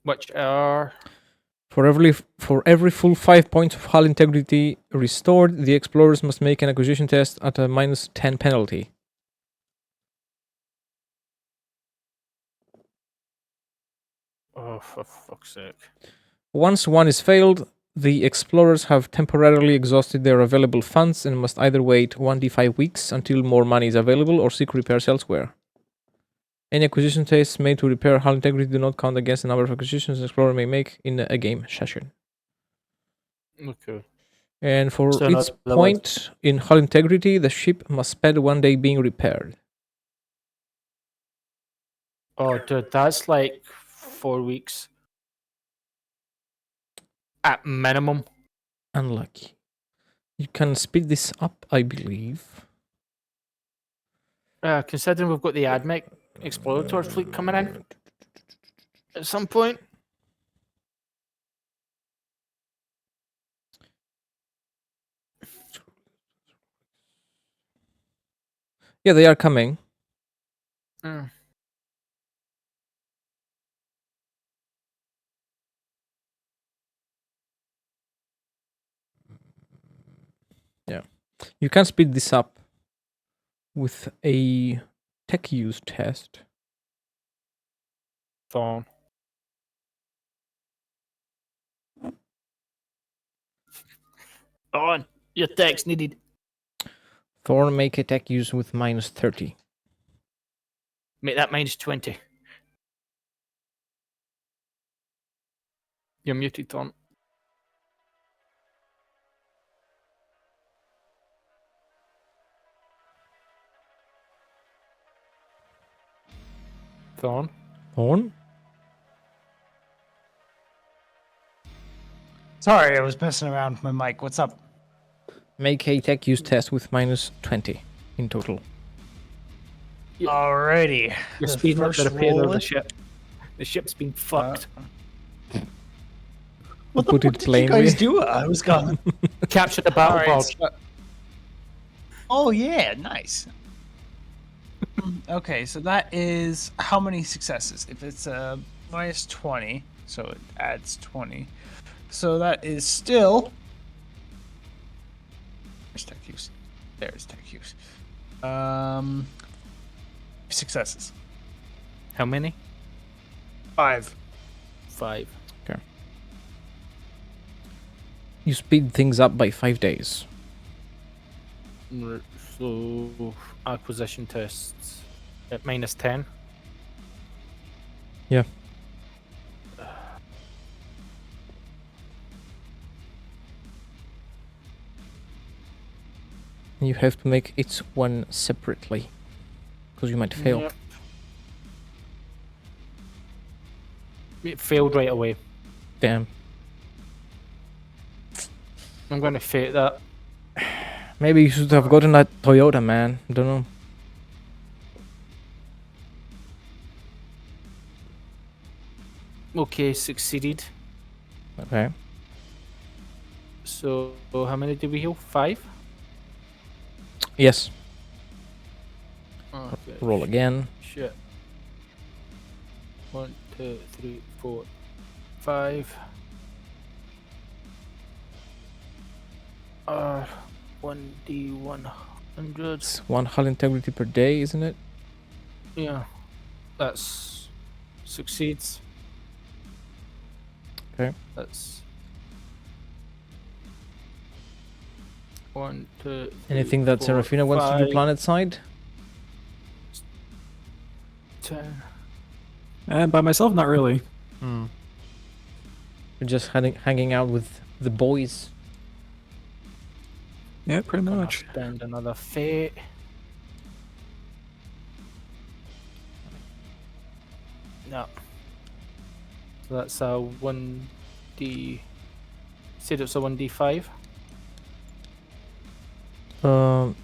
Which are For every full 5 points of hull integrity restored, the explorers must make an acquisition test at a -10 penalty. for fuck's sake. Once one is failed, the explorers have temporarily exhausted their available funds and must either wait 1d5 weeks until more money is available or seek repairs elsewhere. Any acquisition tests made to repair hull integrity do not count against the number of acquisitions an explorer may make in a game session. Okay. And for So each not- point in hull integrity, the ship must spend 1 day being repaired. Oh, dude, that's like 4 weeks. At minimum. Unlucky. You can speed this up, I believe. Considering we've got the AdMech Explorator fleet coming in at some point. Yeah, they are coming. Yeah. You can speed this up with a tech use test. Phone. On. Your text needed. Thorn, make a tech use with -30. Make that -20. You're muted, Thorn. Thorn. Thorn? Sorry, I was messing around with my mic. What's up? Make a tech use test with -20 in total. Alrighty. You're The speeding up the first repair of roll- the ship. The ship's been fucked. What the Put fuck it did you plainly. guys do? I was gone. Capture the battle Alright, barge. Oh yeah, nice. Okay, so that is how many successes? If it's -20, so it adds 20. So that is still. There's tech use. There's tech use. Successes. How many? 5. 5. You speed things up by 5 days. So acquisition tests at -10. Yeah. You have to make each one separately, because you might fail. Yep. It failed right away. Damn. I'm going to fake that. Maybe you should have gotten that Toyota, man. Don't know. Okay, succeeded. Okay. So how many did we heal? 5? Yes. Okay. Roll again. Shit. 1, 2, 3, 4, 5. 1d100. It's 1 hull integrity per day, isn't it? Yeah. That's succeeds. Okay. That's 1, 2, 3, Anything that 4, Serafina wants to do 5, planet side? 10. And by myself, not really. You're just hanging out with the boys. Yeah, pretty Gonna much. spend another fate. No. So that's a 1d. Said it's a 1d5. Um,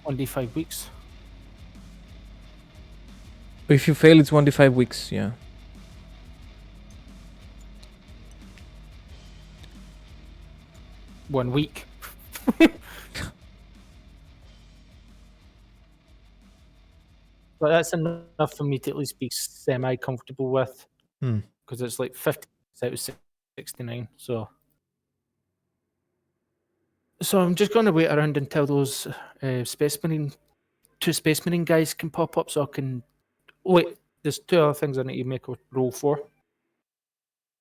1d5 weeks. if you fail, it's 1d5 weeks. Yeah. 1 week. But that's enough for me to at least be semi-comfortable with. Hmm. Because it's like 50 out of 69, so... So I'm just going to wait around until those two Space Marine guys can pop up so I can... Wait, there's 2 other things I need to make a roll for.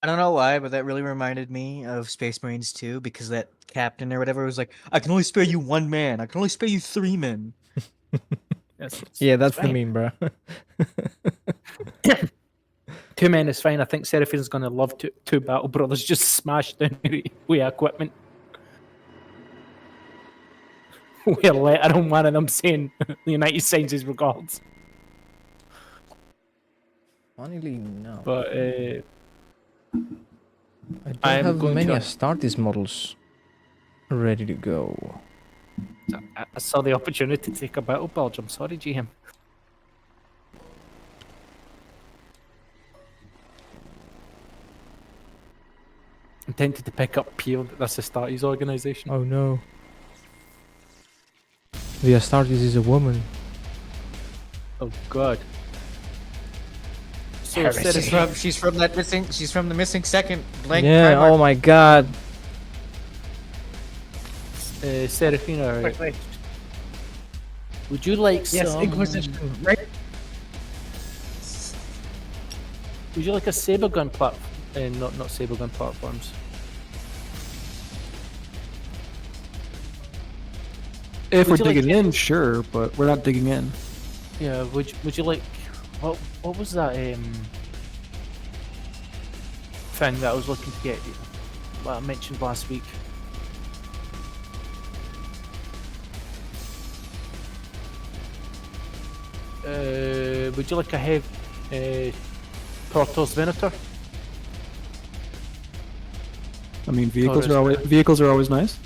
I don't know why, but that really reminded me of Space Marines 2, because that captain or whatever was like, I can only spare you 1 man. I can only spare you 3 men. Yeah, that's the fine. meme, bro. 2 men is fine. I think Seraphine's going to love 2 Battle Brothers just smashed down with equipment. With a letter on one of them saying, the United sends his regards. Funnily, no. But I don't I'm have going many to- Astartes models ready to go. I saw the opportunity to take a battle bulge. I'm sorry, GM. I'm tempted to pick up Peel. That's Astartes organisation. Oh no. The Astartes is a woman. Oh God. So She's from that missing. She's from the missing second blank. Yeah, Primarch. oh my god. Seraphina, Quickly. would you like Yes, some? Inquisition. Right. Would you like a saber gun platform? Not saber gun platforms. If we're Would you like digging to- in, sure, but we're not digging in. Yeah. Would you like? What was that thing that I was looking to get? What I mentioned last week. Would you like a heavy Protoss Venator? I mean, vehicles Taurus. are always nice.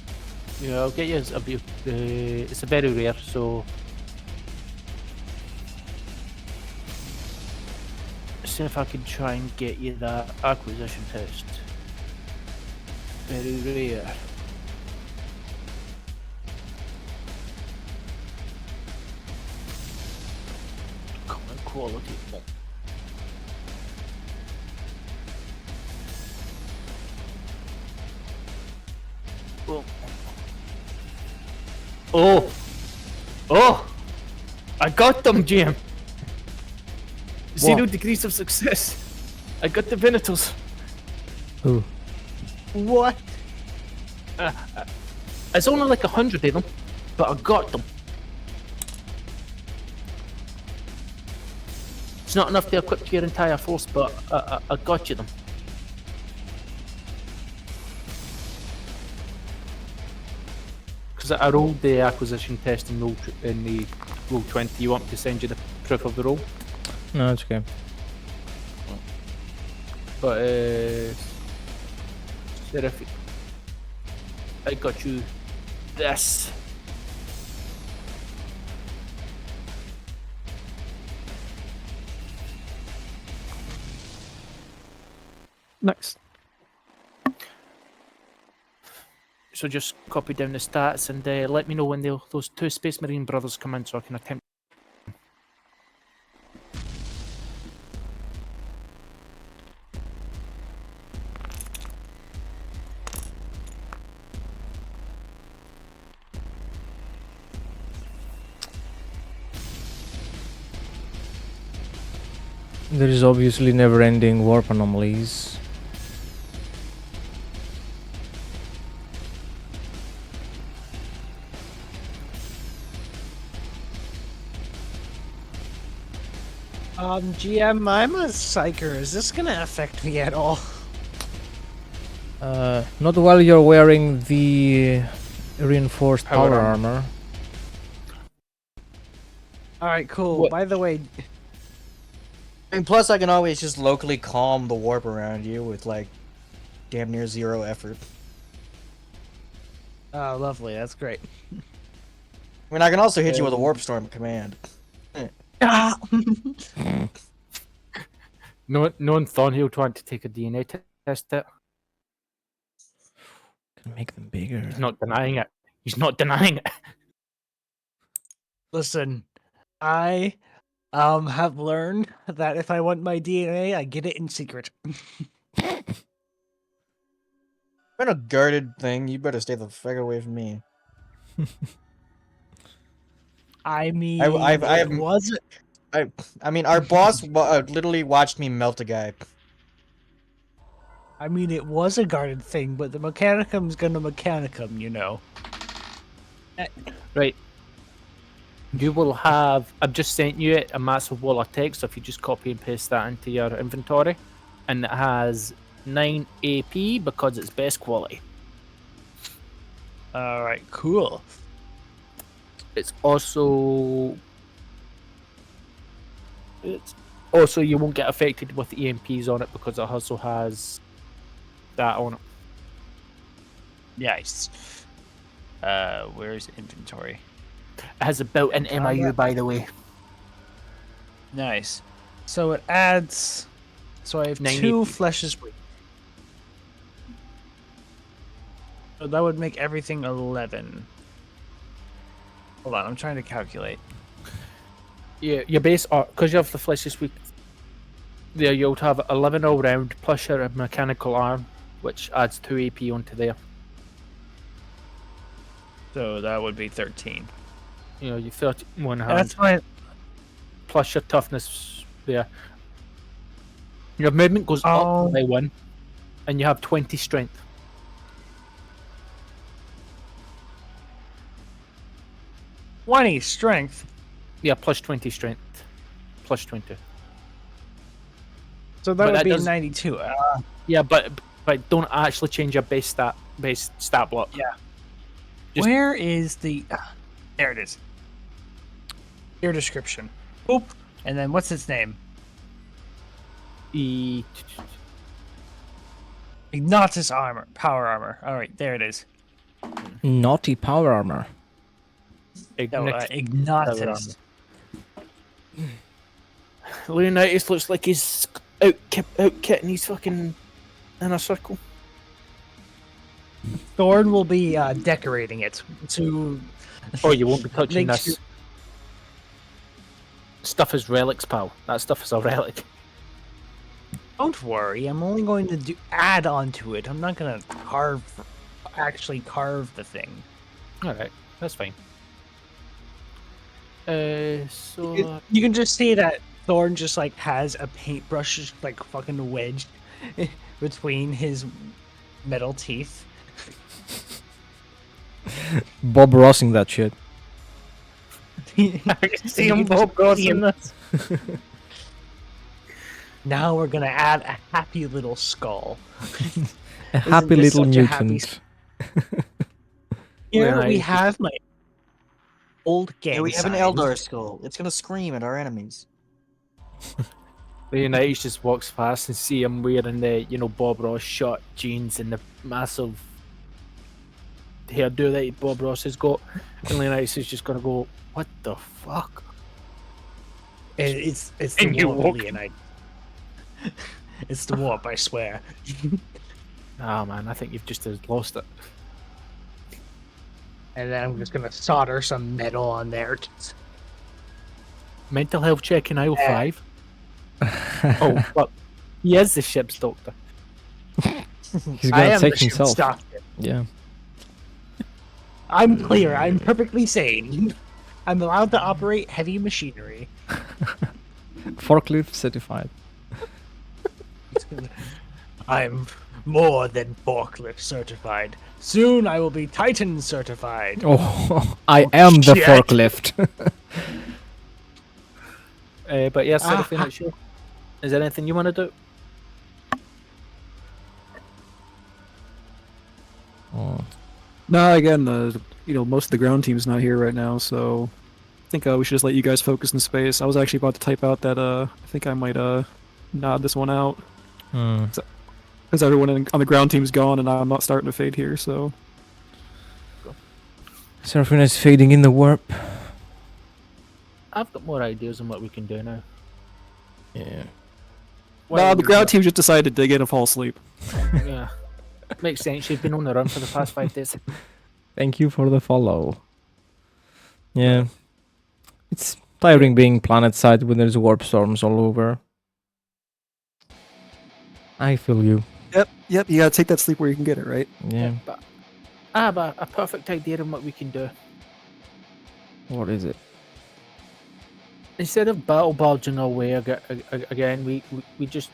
Yeah, I'll get you it's a very rare, so see if I can try and get you that acquisition test. Very rare. Common quality. Oh. Oh! Oh! I got them, GM! 0 degrees of success. I got the Venators. Ooh. What? It's only like 100 of them. But I got them. It's not enough to equip your entire force, but I got you them. Because I rolled the acquisition test in the roll 20. You want me to send you the proof of the roll? No, it's okay. But Seraph, I got you this. Nice. So just copy down the stats and let me know when those two Space Marine brothers come in so I can attempt. There is obviously never-ending warp anomalies. GM, I'm a psyker. Is this gonna affect me at all? Not while you're wearing the reinforced Power power armor. armor. All right, cool. What- By the way, And plus, I can always just locally calm the warp around you with like damn near zero effort. oh, lovely. That's great. I mean, I can also hit you with a warp storm command. Knowing Thornhill trying to take a DNA test it. Can make them bigger. He's not denying it. He's not denying it. Listen, I have learned that if I want my DNA, I get it in secret. In a guarded thing, you better stay the fuck away from me. I mean, I have- it wasn't. I mean, our boss literally watched me melt a guy. I mean, it was a guarded thing, but the Mechanicum's gonna Mechanicum, you know. Right. You will have. I've just sent you a massive wall of text. So if you just copy and paste that into your inventory, and it has 9 AP because it's best quality. All right, cool. It's also. You won't get affected with EMPs on it because it also has that on it. Nice. Where's inventory? It has a built-in MIU, by the way. Nice. So it adds. So I have 9 two AP. fleshes. So that would make everything 11. Hold on, I'm trying to calculate. Yeah, your base art, because you have the flesh this week, there you'll have 11 all round plus your mechanical arm, which adds 2 AP onto there. So that would be 13. You know, you 31 hand That's fine. plus your toughness there. Your movement goes Oh. up by 1, and you have 20 strength. '20 strength. Yeah, plus 20 strength. Plus 20. So that But would that be does- 92. Yeah, but don't actually change your base stat block. Yeah. Just- Where is the? There it is. Your description. Oop. And then what's its name? Ignatus armor, power armor. All right, there it is. Naughty power armor. No, Ignatus. Leonidas looks like he's out kitting his fucking in a circle. Thorn will be decorating it to. Oh, you won't be touching Make this. sure- Stuff is relics, pal. That stuff is a relic. Don't worry, I'm only going to add onto it. I'm not gonna actually carve the thing. Alright, that's fine. So You can just see that Thorn just like has a paintbrush just like fucking wedged between his metal teeth. Bob Rossing that shit. I can see him Bob Ross in this. Now we're gonna add a happy little skull. A happy this little such a happy mutant. Here Very we nice. have my old gang Yeah, we have an sign. Eldar skull. It's gonna scream at our enemies. Leonidas just walks past and see him wearing the, Bob Ross short jeans and the massive hairdo that Bob Ross has got. And Leonidas is just gonna go, what the fuck? It's the And you warp, walk- Leonid. It's the warp, I swear. Ah man, I think you've just lost it. And then I'm just gonna solder some metal on there. Mental health check in aisle 5. Oh, fuck. He is the ship's doctor. He's I gonna am take the ship's himself. doctor. Yeah. I'm clear. I'm perfectly sane. I'm allowed to operate heavy machinery. Forklift certified. I'm more than forklift certified. Soon I will be Titan certified. Oh, I am the shit. forklift. But yeah, Seraphina, sure. Is there anything you want to do? Oh, No, again, most of the ground team's not here right now, so I think we should just let you guys focus in space. I was actually about to type out that I think I might nod this one out hmm. because everyone on the ground team's gone and I'm not starting to fade here. So Seraphina is fading in the warp. I've got more ideas on what we can do now. Yeah. no, the ground team just decided to dig in and fall asleep. Yeah. Makes sense. You've been on the run for the past 5 days. Thank you for the follow. Yeah. It's tiring being planet side when there's warp storms all over. I feel you. Yep. You gotta take that sleep where you can get it, right? Yeah. But I have a perfect idea on what we can do. What is it? Instead of battle barging our way again, we just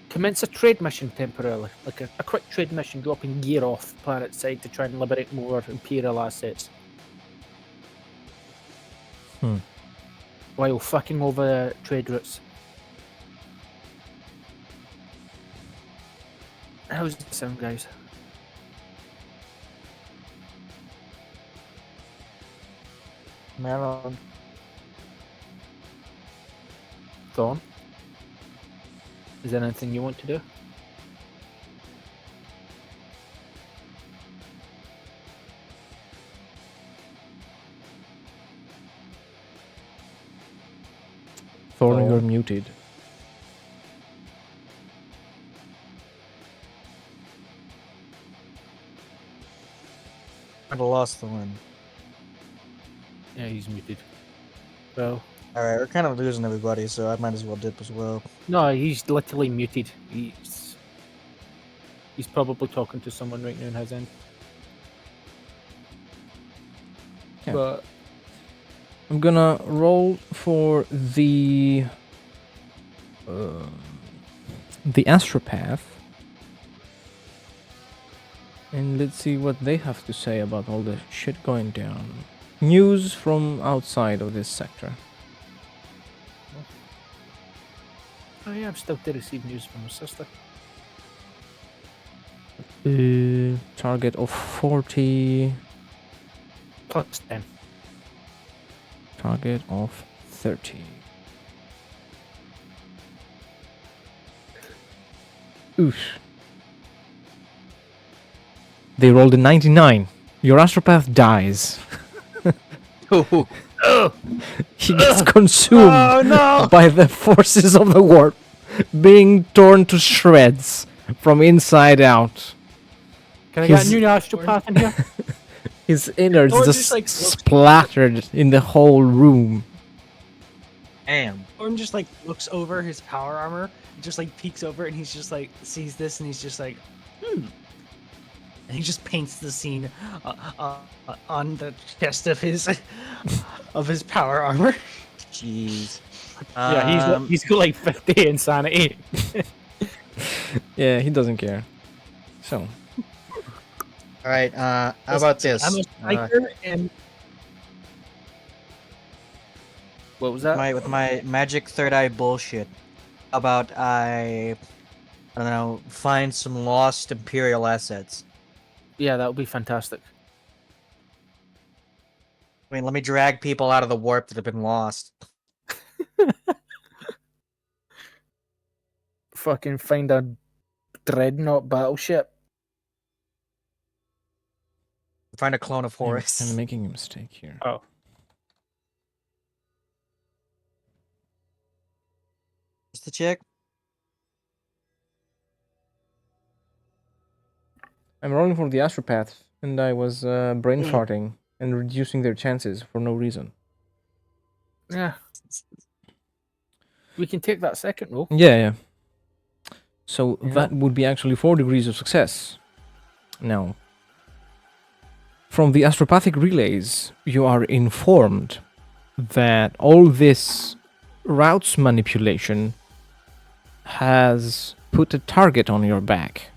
commence a trade mission temporarily, like a quick trade mission, dropping gear off planet side to try and liberate more Imperial assets. While fucking over trade routes. How's it sound, guys? Melon. Thorn? Is there anything you want to do? Thorn, Oh. you're muted. I'd have lost the win. Yeah, he's muted. Well, Alright, we're kind of losing everybody, so I might as well dip as well. no, he's literally muted. He's probably talking to someone right now in his end. Yeah. But I'm gonna roll for the astropath, and let's see what they have to say about all the shit going down. News from outside of this sector. oh yeah, I'm still to receive news from my sister. Target of 40. Plus 10. Target of 30. Oof. They rolled a 99. Your astropath dies. He gets consumed by the forces of the warp, being torn to shreds from inside out. Can I get a His- new astropath in here? His innards Or just just, like, looks- splattered in the whole room. Damn. Orm just like looks over his power armor, just like peeks over, and he's just like sees this, and he's just like, and he just paints the scene on the chest of his power armor. Jeez. Yeah, he's got like 50 insanity. Yeah, he doesn't care. So, All right. How about this? I'm a striker, and What was that? With my magic third eye bullshit. How about I don't know, find some lost Imperial assets. Yeah, that would be fantastic. I mean, let me drag people out of the warp that have been lost. Fucking find a dreadnought battleship. Find a clone of I'm Horus. making a mistake here. Oh. Just the chick. I'm rolling for the astropath, and I was brain farting and reducing their chances for no reason. Yeah. We can take that second roll. Yeah. So Yeah. that would be actually 4 degrees of success. Now, from the astropathic relays, you are informed that all this routes manipulation has put a target on your back.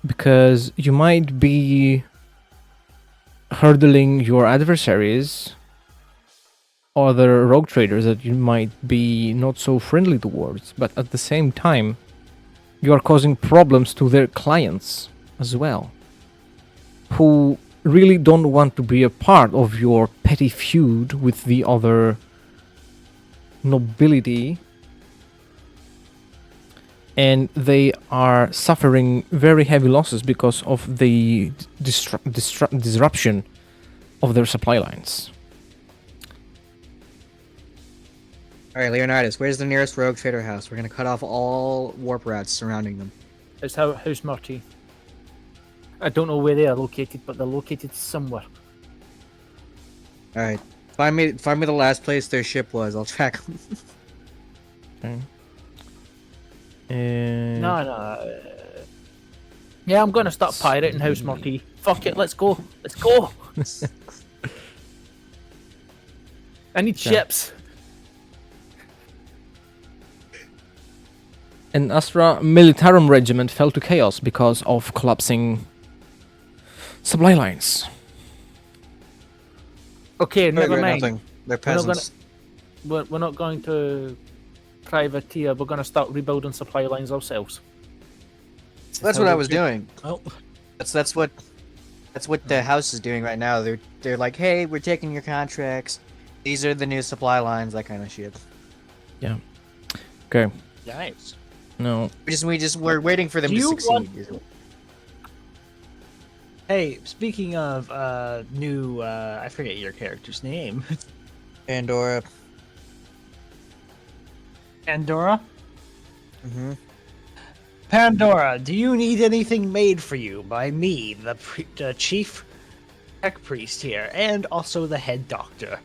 Because you might be hurdling your adversaries, other rogue traders that you might be not so friendly towards, but at the same time, you are causing problems to their clients as well, who really don't want to be a part of your petty feud with the other nobility, and they are suffering very heavy losses because of the disruption of their supply lines. All right, Leonidas, where's the nearest rogue trader house? We're gonna cut off all warp routes surrounding them. It's House Murty. I don't know where they are located, but they're located somewhere. All right, find me the last place their ship was. I'll track them. Okay. And No. Yeah, I'm gonna start pirating House Murty. Fuck it, let's go. Let's go. I need ships. an Astra Militarum regiment fell to chaos because of collapsing supply lines. Okay, never mind. Nothing. They're We're not peasants. We're not going to privateer. We're going to start rebuilding supply lines ourselves. That's what I was doing. Oh, That's what the house is doing right now. They're like, hey, we're taking your contracts. These are the new supply lines, that kind of shit. Yeah. Okay. nice. No. We're waiting for them Do to you succeed. Hey, speaking of new, I forget your character's name. Pandora. Pandora? Mm-hmm. Pandora, do you need anything made for you by me, the chief tech priest here, and also the head doctor?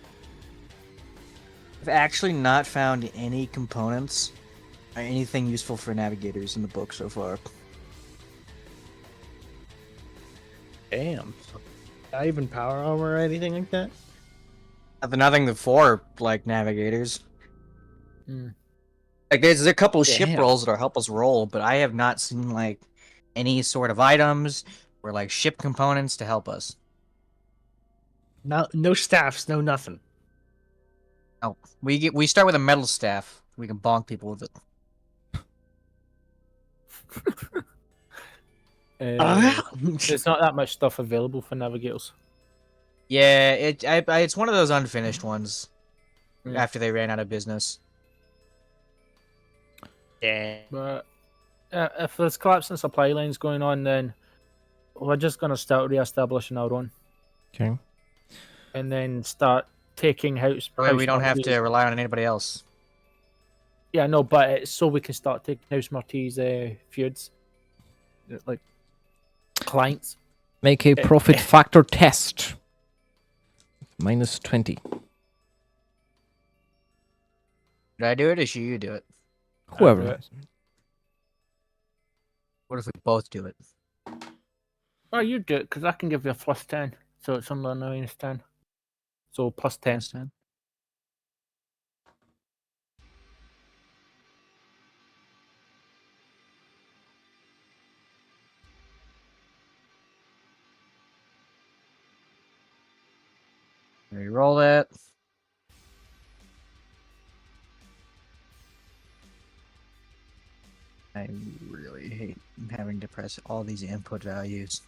I've actually not found any components or anything useful for navigators in the book so far. Damn. Not even power armor or anything like that? Nothing for like navigators. Hmm. Like there's a couple ship Damn. rolls that'll help us roll, but I have not seen like any sort of items or like ship components to help us. No staffs, no nothing. No, we start with a metal staff. We can bonk people with it. There's not that much stuff available for navigators. Yeah, it's one of those unfinished ones. Yeah. After they ran out of business. Yeah. But if there's collapsing supply lines going on, then we're just going to start re-establishing our own. Okay. And then start taking house. That way we House don't have Marty's- to rely on anybody else. Yeah, no, but it's so we can start taking House Marty's feuds. Like, clients. Make a profit factor test. Minus 20. Should I do it or should you do it? Whoever. do it. has it. What if we both do it? Oh, you do it, because I can give you a plus 10. So it's under minus 10. So plus 10. Understand? Reroll that. I really hate having to press all these input values.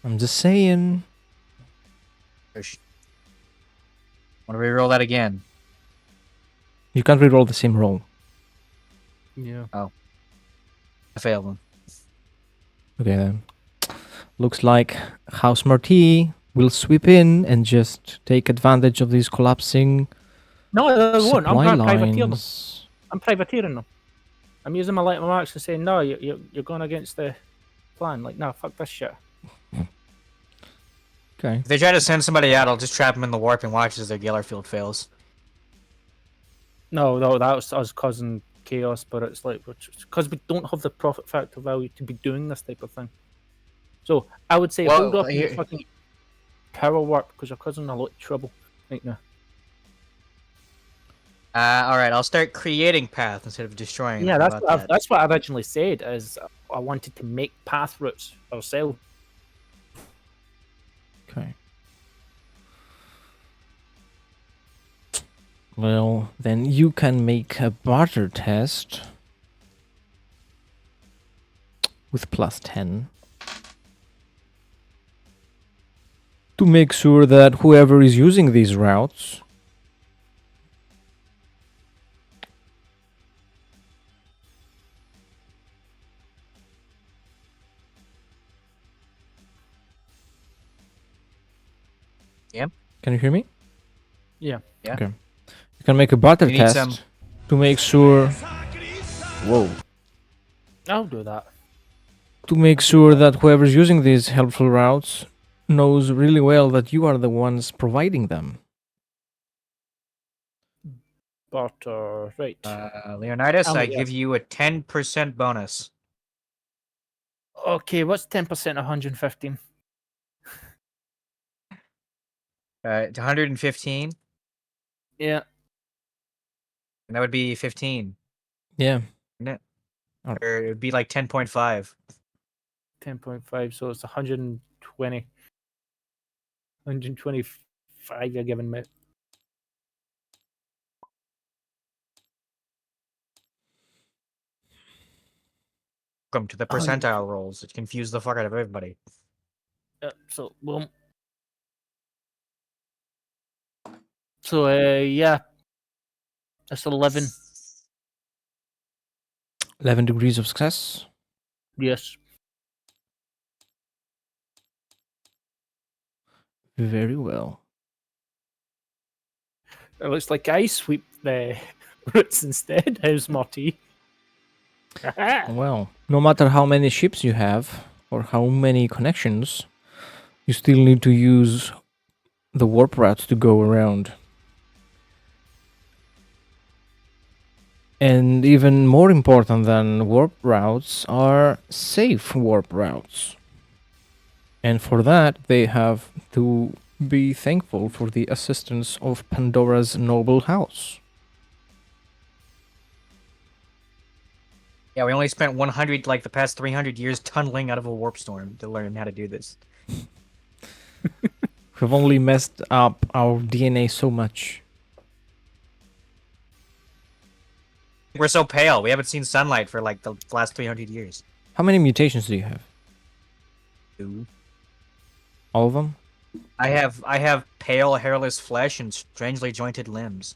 I'm just saying. Push. Want to reroll that again? You can't reroll the same roll. Yeah. I failed one. Okay then. Looks like House Marti will sweep in and just take advantage of these collapsing No, they won't. I'm supply privateering them. lines. I'm privateering them. I'm using my light marks and saying, no, you're going against the plan. Like, no, fuck this shit. Okay. If they try to send somebody out, I'll just trap them in the warp and watch as their Geller field fails. No, that was us causing chaos, but it's like, because we don't have the profit factor value to be doing this type of thing. So, I would say Well, hold off on here- the fucking power warp, because you're causing a lot of trouble right now. Alright, I'll start creating path instead of destroying Yeah, them. that's How what, about that? that's what I originally said, is I wanted to make path routes ourselves. Okay. Well, then you can make a barter test with +10 to make sure that whoever is using these routes Can you hear me? Yeah. Yeah. Okay. You can make a barter You need test some- to make sure. Whoa. I'll do that. To make sure that whoever's using these helpful routes knows really well that you are the ones providing them. But, right. Leonidas, I yeah. give you a 10% bonus. Okay, what's 10% of 115? To 115, Yeah. and that would be 15, Yeah. wouldn't it? Alright. Or it would be like 10.5. 10.5, so it's 120. 125 you're giving me. Welcome to the Oh, yeah. percentile rolls. It confused the fuck out of everybody. So, boom. So, yeah. That's 11. 11 degrees of success. Yes. Very well. It looks like I sweep the roots instead. How's Marty? Well, no matter how many ships you have or how many connections, you still need to use the warp routes to go around. And even more important than warp routes are safe warp routes. And for that, they have to be thankful for the assistance of Pandora's noble house. Yeah, we only spent 100, like the past 300 years, tunneling out of a warp storm to learn how to do this. We've only messed up our DNA so much. We're so pale. We haven't seen sunlight for like the last 300 years. How many mutations do you have? 2. All of them? I have pale, hairless flesh and strangely jointed limbs.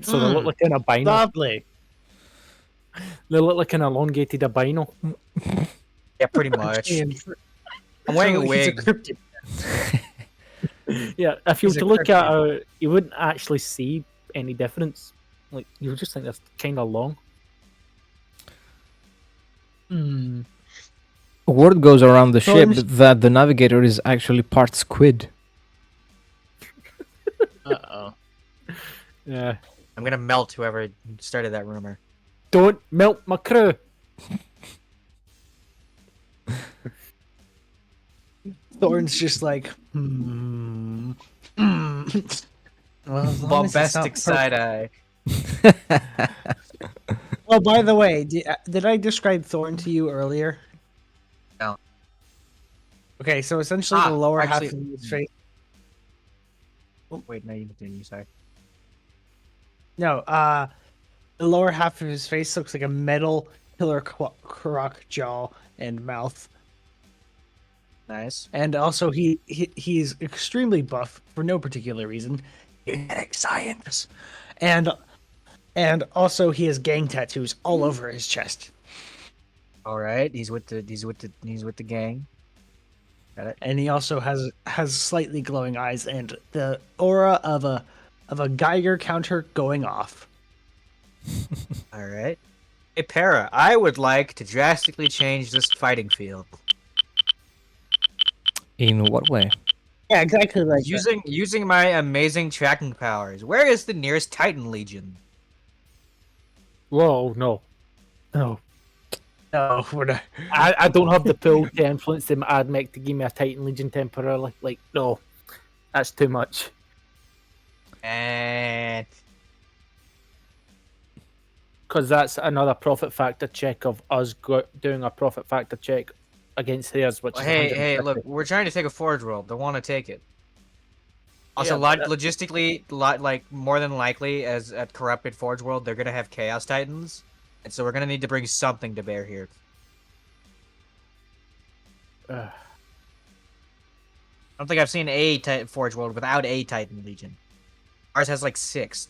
So they look like an albino. Lovely. They look like an elongated albino. Yeah, pretty much. I'm wearing a He's wig. cryptid. Yeah, if you were He's a to look at cryptid. her, you wouldn't actually see any difference. Like, you would just think that's kind of long. Hmm. Word goes around the ship Thorns- that the navigator is actually part squid. Uh-oh. Yeah. I'm gonna melt whoever started that rumor. Don't melt my crew. Thorn's just like, hmm. Hmm. Well, as long as it's not Bombastic side eye. Oh, by the way, did I describe Thorn to you earlier? No. Okay, so essentially the lower half of actually- his face. Oh, wait, no, you continue. Sorry. No, the lower half of his face looks like a metal killer croc jaw and mouth. Nice. And also he's extremely buff for no particular reason. Genetic science. And also he has gang tattoos all over his chest. All right, he's with the gang. Got it. And he also has slightly glowing eyes and the aura of a Geiger counter going off. All right. Hey, Para, I would like to drastically change this fighting field. In what way? Yeah, exactly like Using my amazing tracking powers. Where is the nearest Titan Legion? Whoa, no. No. No, we're not. I don't have the pull to influence the Admech to give me a Titan Legion temporarily. Like, no. That's too much. And Because that's another profit factor check of us doing a profit factor check against theirs, which is hey, 150. look, we're trying to take a Forge World. They want to take it. Also, Yeah, but logistically, like more than likely, as at corrupted Forge World, they're gonna have Chaos Titans, and so we're gonna need to bring something to bear here. I don't think I've seen a Forge World without a Titan Legion. Ours has like 6.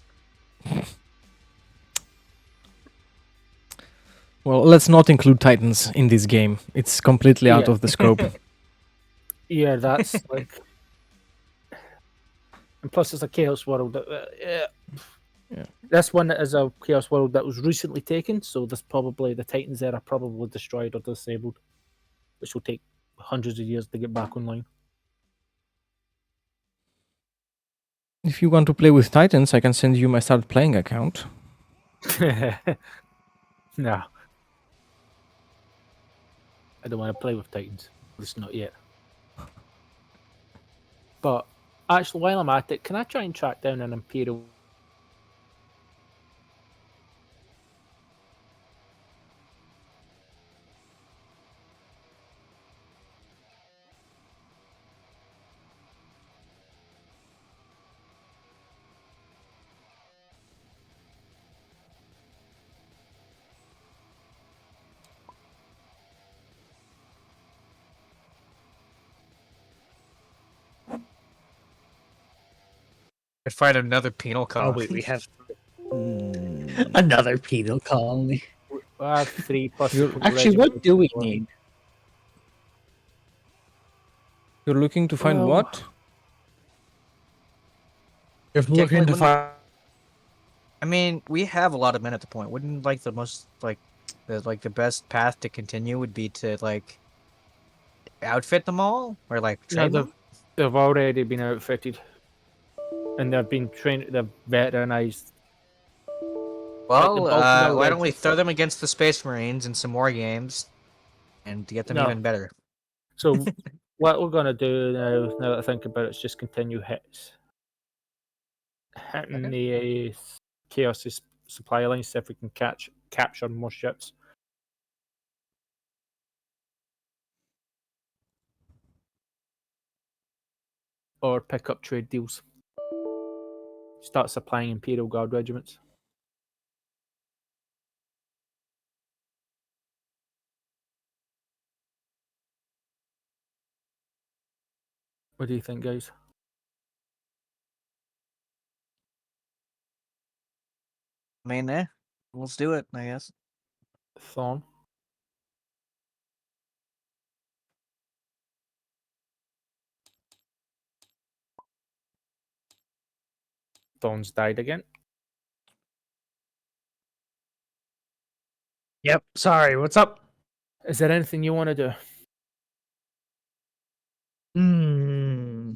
Well, let's not include Titans in this game. It's completely out Yeah. of the scope. yeah, that's like. And plus, it's a Chaos World. Yeah. This one is a Chaos World that was recently taken, so there's probably the Titans there are probably destroyed or disabled, which will take hundreds of years to get back online. If you want to play with Titans, I can send you my start playing account. No. I don't want to play with Titans. At least not yet. But actually, while I'm at it, can I try and track down an Imperial? I'd find another penal Oh colony. wait, we have another penal colony. 3 plus. Actually, what do we need? You're looking to find Well- what? If Technically, looking to wouldn't- find I mean, we have a lot of men at the point. Wouldn't like the most the best path to continue would be to like outfit them all or like No, train them? they've already been outfitted. And they've been trained, they're veteranized. Well, the Baltimore why don't we Red- throw them against the Space Marines in some more games and to get them No. even better? So, what we're going to do now that I think about it, is just continue hits. Hitting the Chaos supply lines, see if we can capture more ships. Or pick up trade deals. Start supplying Imperial Guard regiments. What do you think, guys? I mean, let's do it, I guess. Thorn? Thorn's died again. Yep. Sorry. What's up? Is there anything you want to do? Hmm.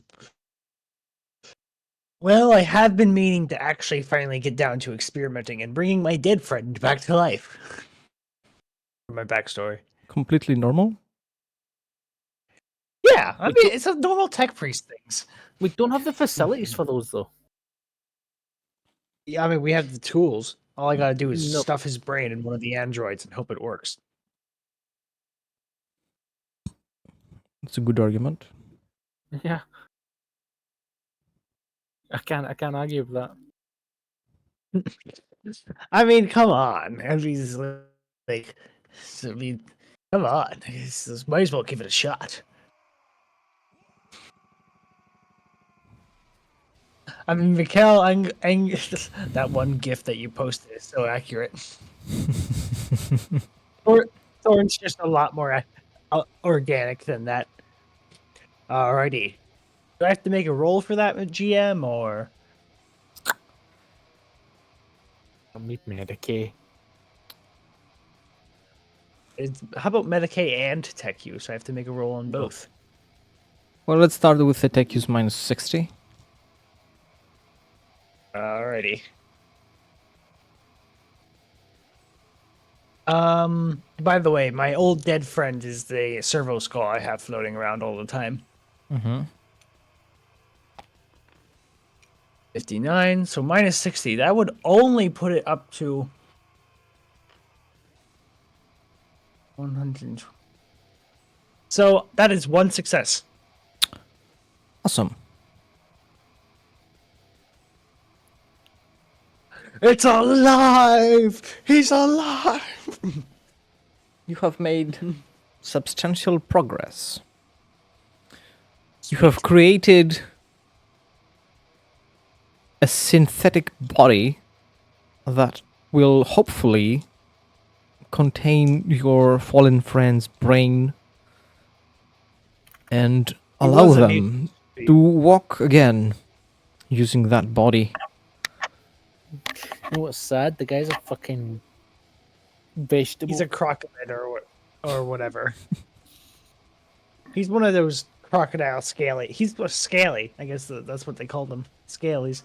Well, I have been meaning to actually finally get down to experimenting and bringing my dead friend back to life. For my backstory. Completely normal? Yeah, I mean, it's a normal tech priest things. We don't have the facilities for those, though. Yeah, I mean, we have the tools. All I gotta do is No. stuff his brain in one of the androids and hope it works. That's a good argument. Yeah. I can't argue with that. I mean, come on. I mean, it's like, I mean, come on. Might as well give it a shot. I mean, Mikhail, that one gift that you posted is so accurate. Thorn's just a lot more organic than that. Alrighty. Do I have to make a roll for that with GM or? I'll meet me at a K. How about Medicaid and Tech use? I have to make a roll on both. Well, let's start with the tech use minus 60. Alrighty. By the way, my old dead friend is the servo skull I have floating around all the time. Mm-hmm. 59, so minus 60. That would only put it up to 100. So that is one success. Awesome. It's alive! He's alive! You have made substantial progress. You have created a synthetic body that will hopefully contain your fallen friend's brain and allow was a them to walk again using that body. You know what's sad? The guy's a fucking vegetable. He's a crocodile or whatever. He's one of those crocodile scaly. He's a scaly. I guess that's what they call them. Scalies.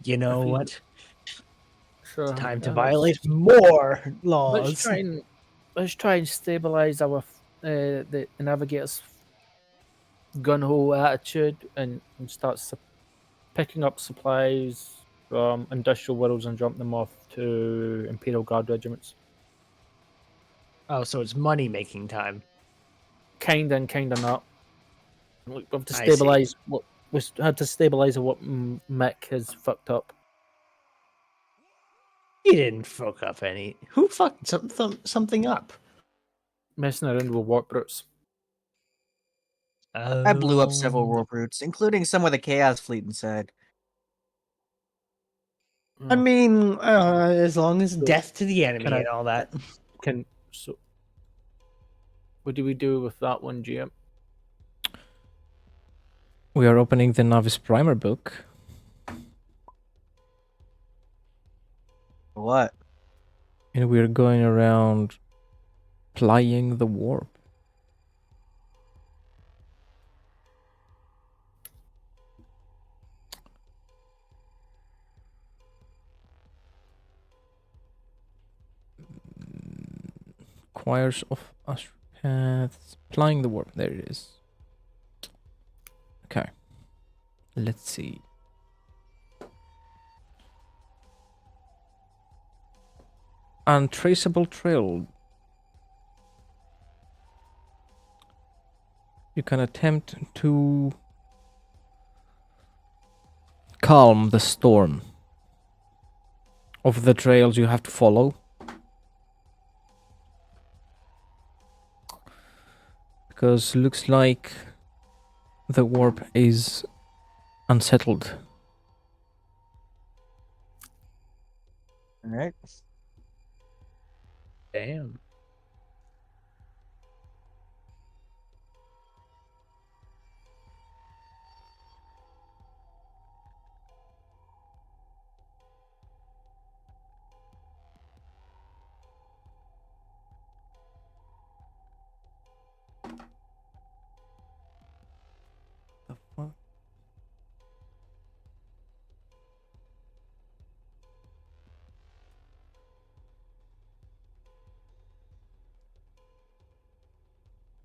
You know what? Sure, Time to yeah, violate more Let's laws. try and stabilize our the navigator's gun ho attitude and start picking up supplies from industrial worlds and drop them off to Imperial Guard regiments. Oh, so it's money making time. Kinda and kinda not. We have to I see. stabilize what we have to stabilize what Mick has fucked up. He didn't fuck up any. Who fucked something up? Messing around with warp brutes. I blew up several warp routes, including some with a chaos fleet inside. I mean, as long as death to the enemy Can I- and all that. So what do we do with that one, GM? We are opening the Novice Primer book. What? And we're going around plying the warp. Choirs of astropaths. Plying the warp. There it is. Okay. Let's see. Untraceable trail. You can attempt to calm the storm of the trails you have to follow. Because looks like the warp is unsettled. All right. Damn. The fuck?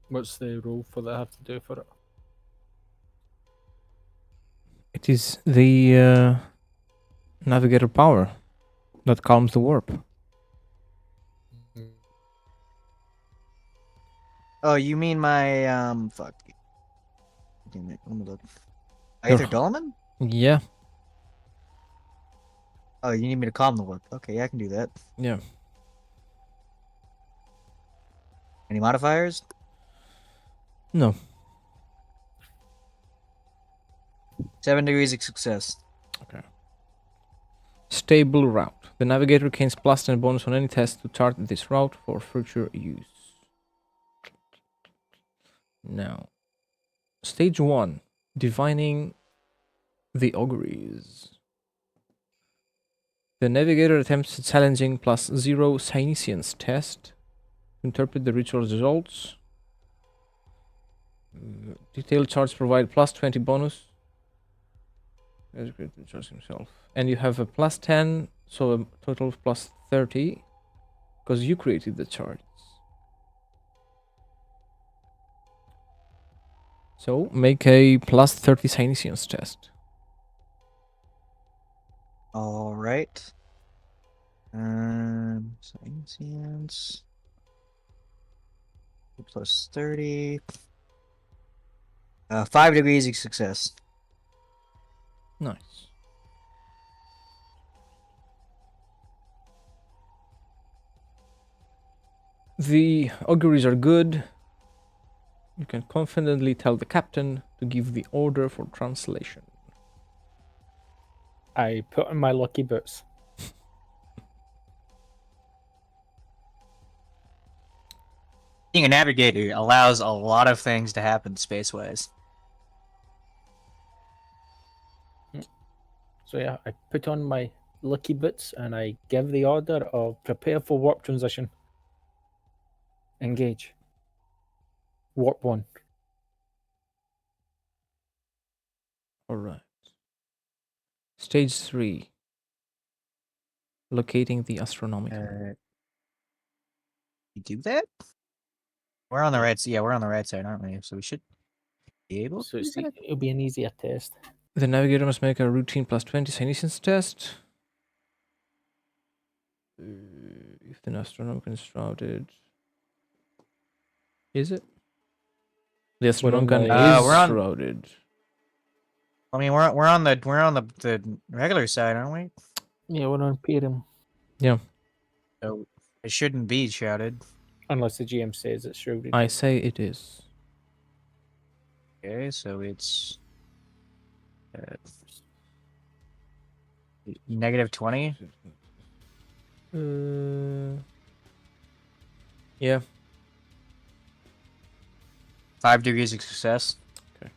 What's the rule for that I have to do for it? It is the navigator power that calms the warp. Oh, you mean my fuck. Damn it, let me look. Aether Dolman? Yeah, Oh, you need me to calm the warp. Okay, yeah, I can do that. yeah. Any modifiers? No. 7 degrees of success. Okay. Stable route. The navigator gains +10 bonus on any test to chart this route for future use. Now, stage 1. Divining the auguries. The navigator attempts a challenging +0 Psyniscience test to interpret the ritual results. Detailed charts provide +20 bonus. As great the charts himself. And you have a +10, so a total of +30. Because you created the charts. So make a +30 Psyniscience test. Alright. Science. Plus 30. 5 degrees of success. Nice. The auguries are good. You can confidently tell the captain to give the order for translation. I put on my lucky boots. Being a navigator allows a lot of things to happen space-wise. So yeah, I put on my lucky boots and I give the order of prepare for warp transition. Engage. Warp 1. Alright. Stage 3. Locating the astronomical. You do that? We're on the right side. Yeah, we're on the right side, aren't we? So we should be able to So do that. it'll be an easier test. The navigator must make a routine +20 Psyniscience test. If the astronomical is shrouded. Is it? The astronomical the- is we're on- shrouded. I mean, we're on the regular side, aren't we? Yeah, we're on Imperium. Yeah. So it shouldn't be shouted. Unless the GM says it's shrouded. I say it is. Okay, so it's -20. Yeah. 5 degrees of success. Okay.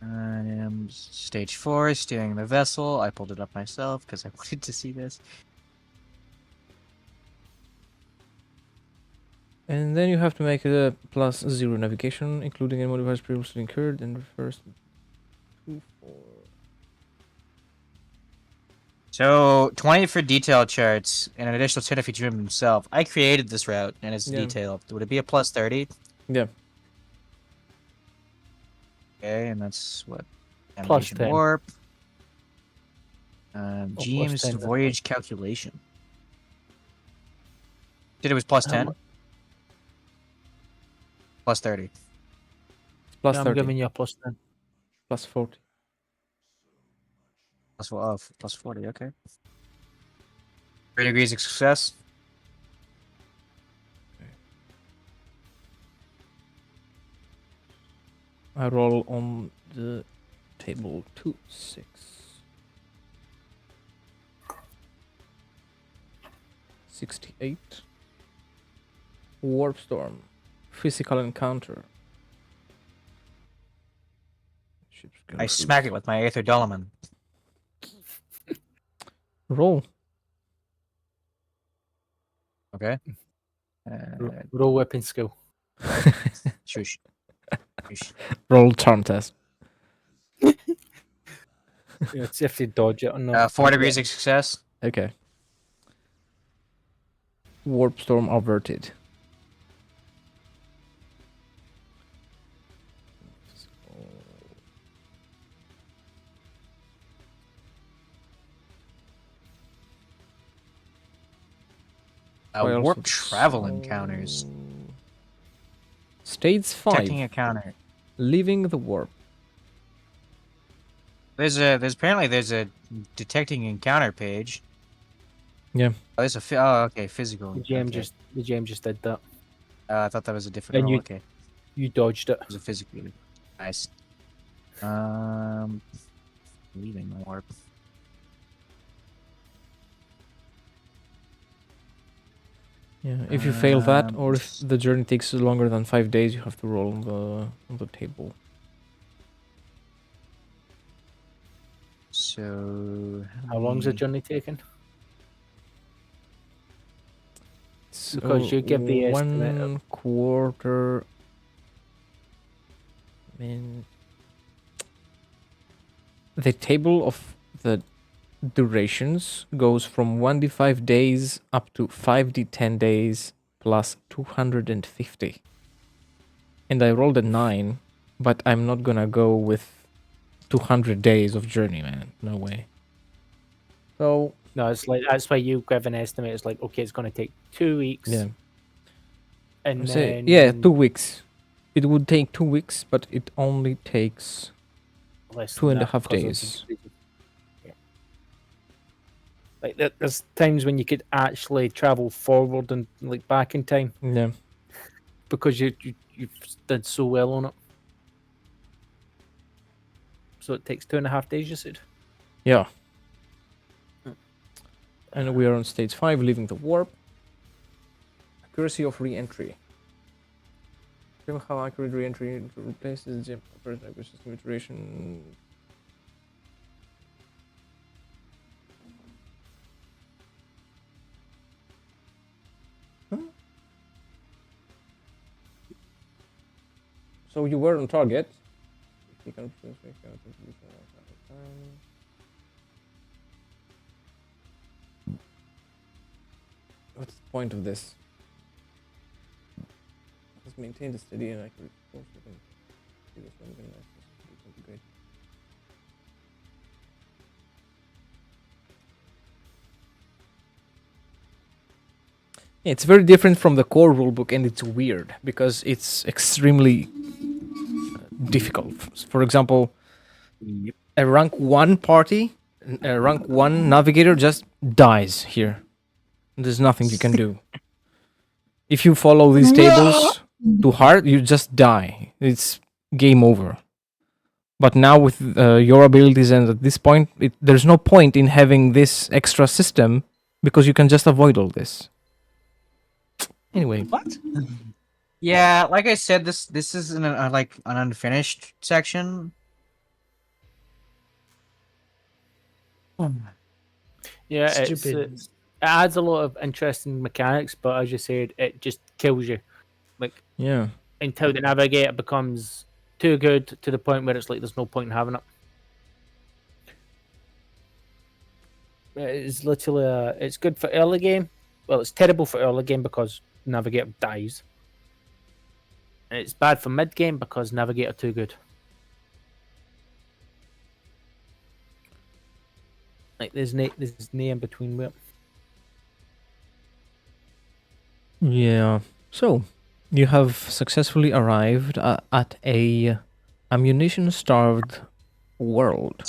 I am stage 4, steering the vessel. I pulled it up myself because I wanted to see this. And then you have to make a +0 navigation, including any modifiers previously incurred, and refers to 4. So 20 for detail charts and an additional 10 if he drew him himself. I created this route and it's Yeah. detailed. Would it be a +30? Yeah. Okay, and that's what? Plus Animation 10. warp. plus James 10, voyage calculation. Did it was +10? +30. Plus I'm 30. giving you a +10. Plus 40. +40, okay. 3 degrees of success. I roll on the table 2, 6. 68. Warp storm. Physical encounter. Ships I smack it with my Aether Dolman. Roll. Okay. Roll weapon skill. Shush. Shush. Roll charm test. Yeah, see if they dodge it or not. 4 degrees of success. Okay. Warp storm averted. Files Warp of travel soul. encounters. Stage 5. Detecting encounter. Leaving the warp. There's apparently there's a detecting encounter page. Yeah. Oh, there's oh, okay, physical. The GM okay. just did that. I thought that was a different. And Oh, you- okay. You dodged it. It was a physical. Nice. Leaving the warp. Yeah. If you fail that, or if the journey takes longer than 5 days, you have to roll on the table. So How long's the journey taking? So Because you give the estimate of- 1/4. I mean, the table of the durations goes from 1d5 days up to 5d10 days plus 250. And I rolled a 9, but I'm not gonna go with 200 days of journey, man. No way. So, No, it's like that's why you give an estimate. It's like, okay, it's going to take 2 weeks. yeah. And Say, then yeah, 2 weeks. It would take 2 weeks, but it only takes less than 2.5 that because of days. the- Yeah. Like there's times when you could actually travel forward and like back in time Yeah. because you did so well on it. So it takes 2.5 days, you said. Yeah. And we are on stage 5, leaving the warp. Accuracy of re-entry. Given how accurate re-entry replaces the operational system iteration. Huh? So you were on target. What's the point of this? Let's maintain the steady and accurate course within previous one within access to great. Yeah, it's very different from the core rulebook, and it's weird because it's extremely difficult. For example, a rank 1 party, a rank 1 navigator just dies here. There's nothing you can do. If you follow these tables too hard, you just die. It's game over. But now with your abilities, and at this point, there's no point in having this extra system because you can just avoid all this. Anyway, What? Yeah, like I said, this is like an unfinished section. Yeah, Stupid. it adds a lot of interesting mechanics, but as you said, it just kills you. Like yeah. until the navigator becomes too good to the point where it's like there's no point in having it. It's literally it's good for early game. Well, it's terrible for early game because navigator dies. And it's bad for mid game because navigator too good. Like there's no in between where. Yeah. So, you have successfully arrived at a ammunition-starved world.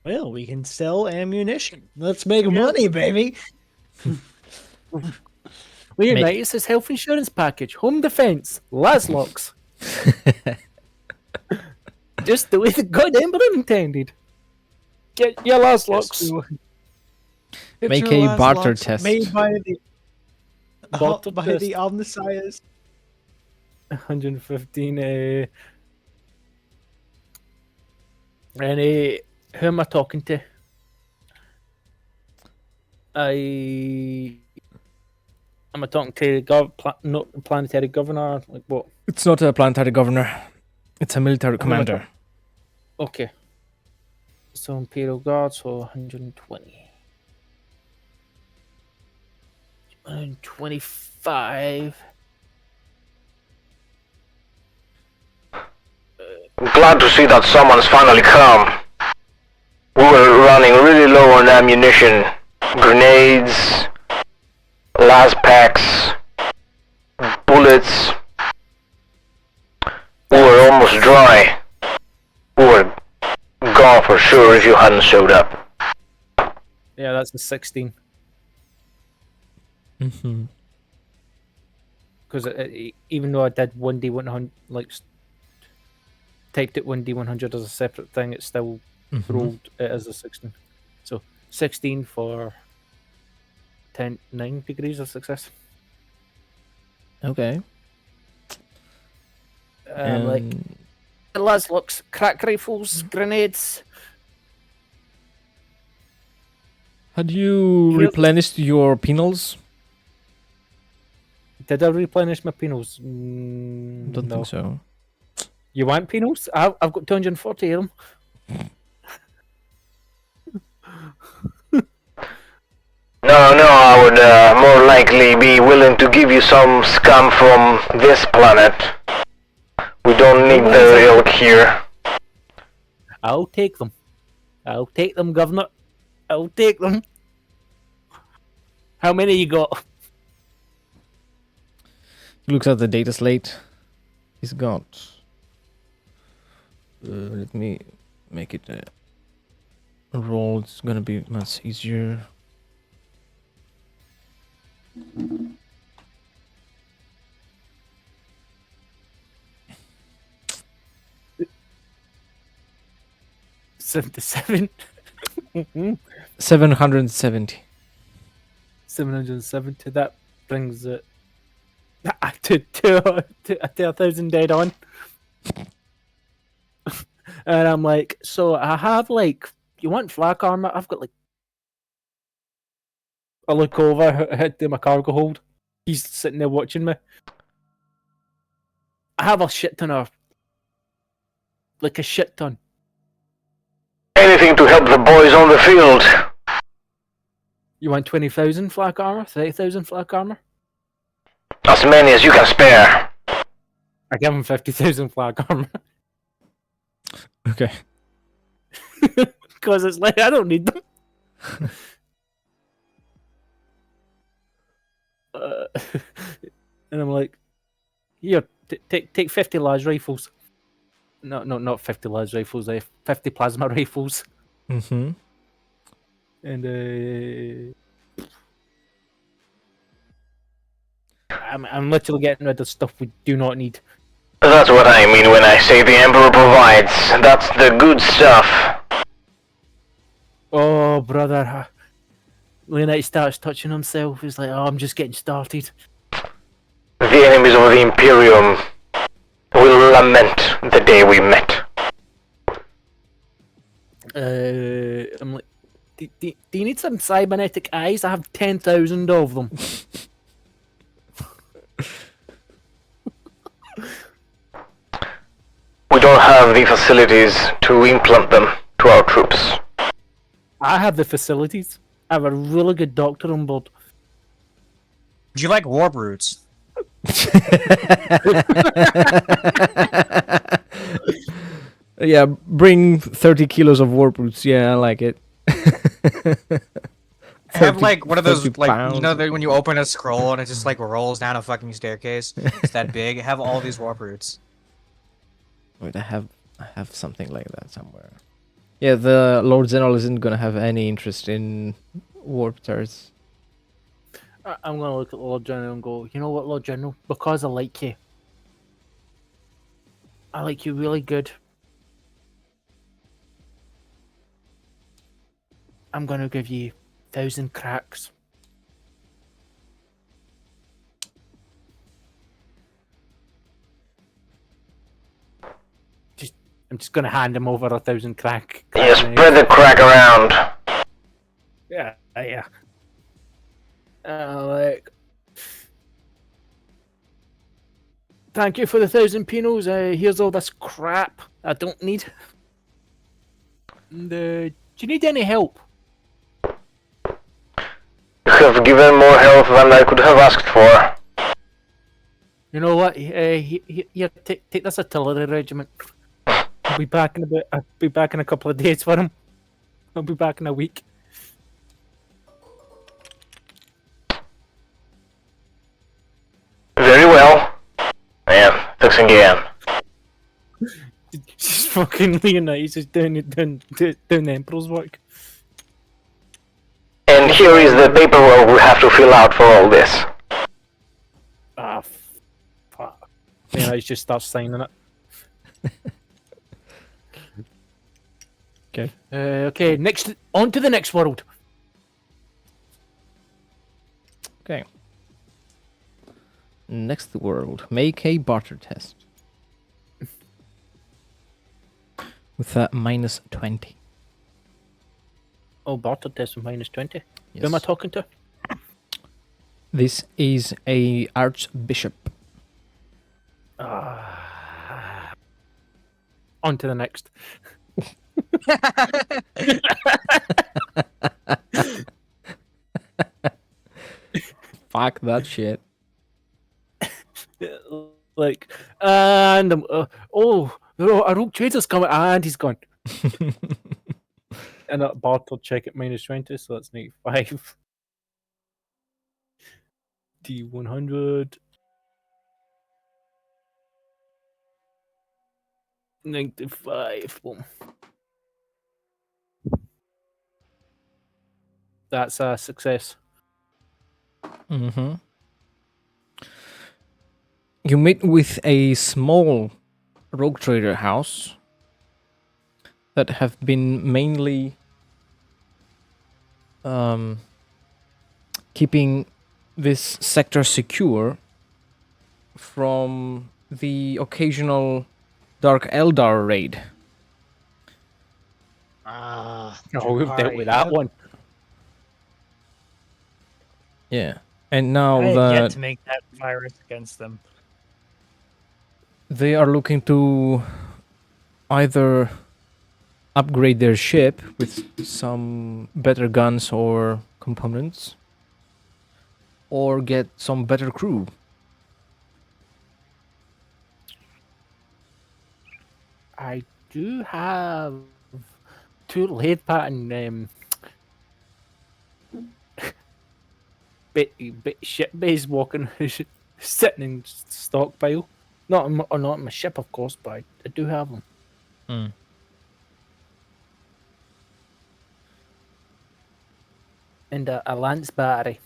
Well, we can sell ammunition. Let's make money, baby. Wait, Make- mate, it's his health insurance package. Home defense, Laslocks. Just the way the goddamn bird intended. Get your Laslocks. Get Make your a last barter locks test. made by the Barter by test. the Omniscience. 115. And who am I talking to? Am I talking to planetary governor? Like what? It's not a planetary governor. It's a military commander. Okay. So Imperial Guard, so 120. 125. Glad to see that someone's finally come. We were running really low on ammunition. Grenades, las packs, bullets. We were almost dry. We were gone for sure if you hadn't showed up. Yeah, that's a 16. Mm-hmm. Because even though I did 1d100, like typed it 1d100 as a separate thing, it still rolled it as a 16. So 16 for 9 degrees of success. Okay. Like, las looks, crack rifles, grenades. Had you Here's- replenished your penals? Did I replenish my penals? Don't No. think so. You want penals? I've got 240 of them. No, I would more likely be willing to give you some scum from this planet. We don't need their ilk here. I'll take them. I'll take them, Governor. I'll take them. How many you got? He looks at the data slate. He's got. Let me make it a roll. It's gonna be much easier. $77. 770. 770. That brings it to 1,000 dead on. And I'm like, so I have like, you want flak armor? I've got like. I look over, head to my cargo hold. He's sitting there watching me. I have a shit ton of. Like a shit ton. Anything to help the boys on the field. You want 20,000 flak armor? 30,000 flak armor? As many as you can spare. I give him 50,000 flak armor. Okay. Because it's like, I don't need them. And I'm like, here, take 50 las rifles. No, not 50 las rifles, 50 plasma rifles. Mm-hmm. And I'm literally getting rid of stuff we do not need. That's what I mean when I say the Emperor provides. That's the good stuff. Oh, brother. When he starts touching himself, he's like, oh, I'm just getting started. The enemies of the Imperium will lament the day we met. I'm like, do you need some cybernetic eyes? I have 10,000 of them. We don't have the facilities to implant them to our troops. I have the facilities. I have a really good doctor on board. Would you like warp roots? Yeah, bring 30 kilos of warp roots. Yeah, I like it. I have like one of those 30 like pounds. you know when you open a scroll and it just like rolls down a fucking staircase. It's that big. I have all these warp roots. Wait, I have something like that somewhere. Yeah, the Lord General isn't gonna have any interest in warp turrets. I'm going to look at Lord General and go, you know what, Lord General? Because I like you. I like you really good. I'm going to give you 1,000 cracks. I'm just going to hand him over 1,000 crack. You spread the crack around. Yeah, yeah. Like, thank you for the 1,000 penals. Here's all this crap I don't need. And, do you need any help? You have given more help than I could have asked for. You know what? Here, take this artillery regiment. I'll be back in a couple of days for him. I'll be back in a week. Very well. Yeah, fixing again. Just fucking Leonidas just doing the Emperor's work. And here is the paperwork we have to fill out for all this. Ah, fuck. Leonidas just starts signing it. Okay. Okay, next, on to the next world. Okay. Next world. Make a barter test. With a minus 20. Oh, barter test with minus 20. Yes. Who am I talking to? This is a archbishop. On to the next. Fuck that shit. Like, and oh, a rogue trader's coming, and he's gone. And a barter check at minus 20, so that's 95. D100. 95. Boom. That's a success. Mm-hmm. You meet with a small rogue trader house that have been mainly keeping this sector secure from the occasional Dark Eldar raid. Ah. Oh, we've dealt with that one. Yeah. And now I have yet that to make that virus against them. they are looking to either upgrade their ship with some better guns or components, or get some better crew. I do have two lead pattern ship bays walking, sitting in stockpile. Not on my ship, of course, but I do have them. Mm. And a lance battery,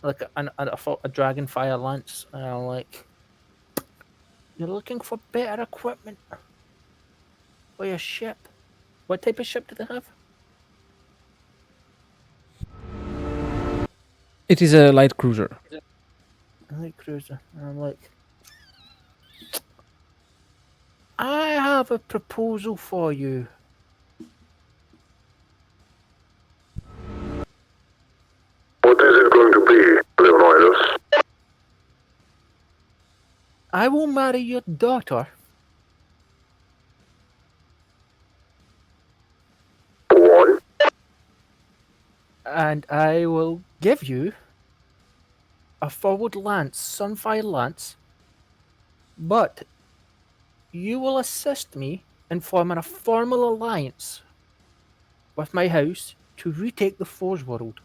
like a dragonfire lance. And I'm like, you're looking for better equipment for your ship. What type of ship do they have? It is a light cruiser. A light cruiser. And I'm like, I have a proposal for you. What is it going to be, Leonidas? I will marry your daughter. One. And I will give you a forward lance, Sunfire lance, but you will assist me in forming a formal alliance with my house to retake the Forge World.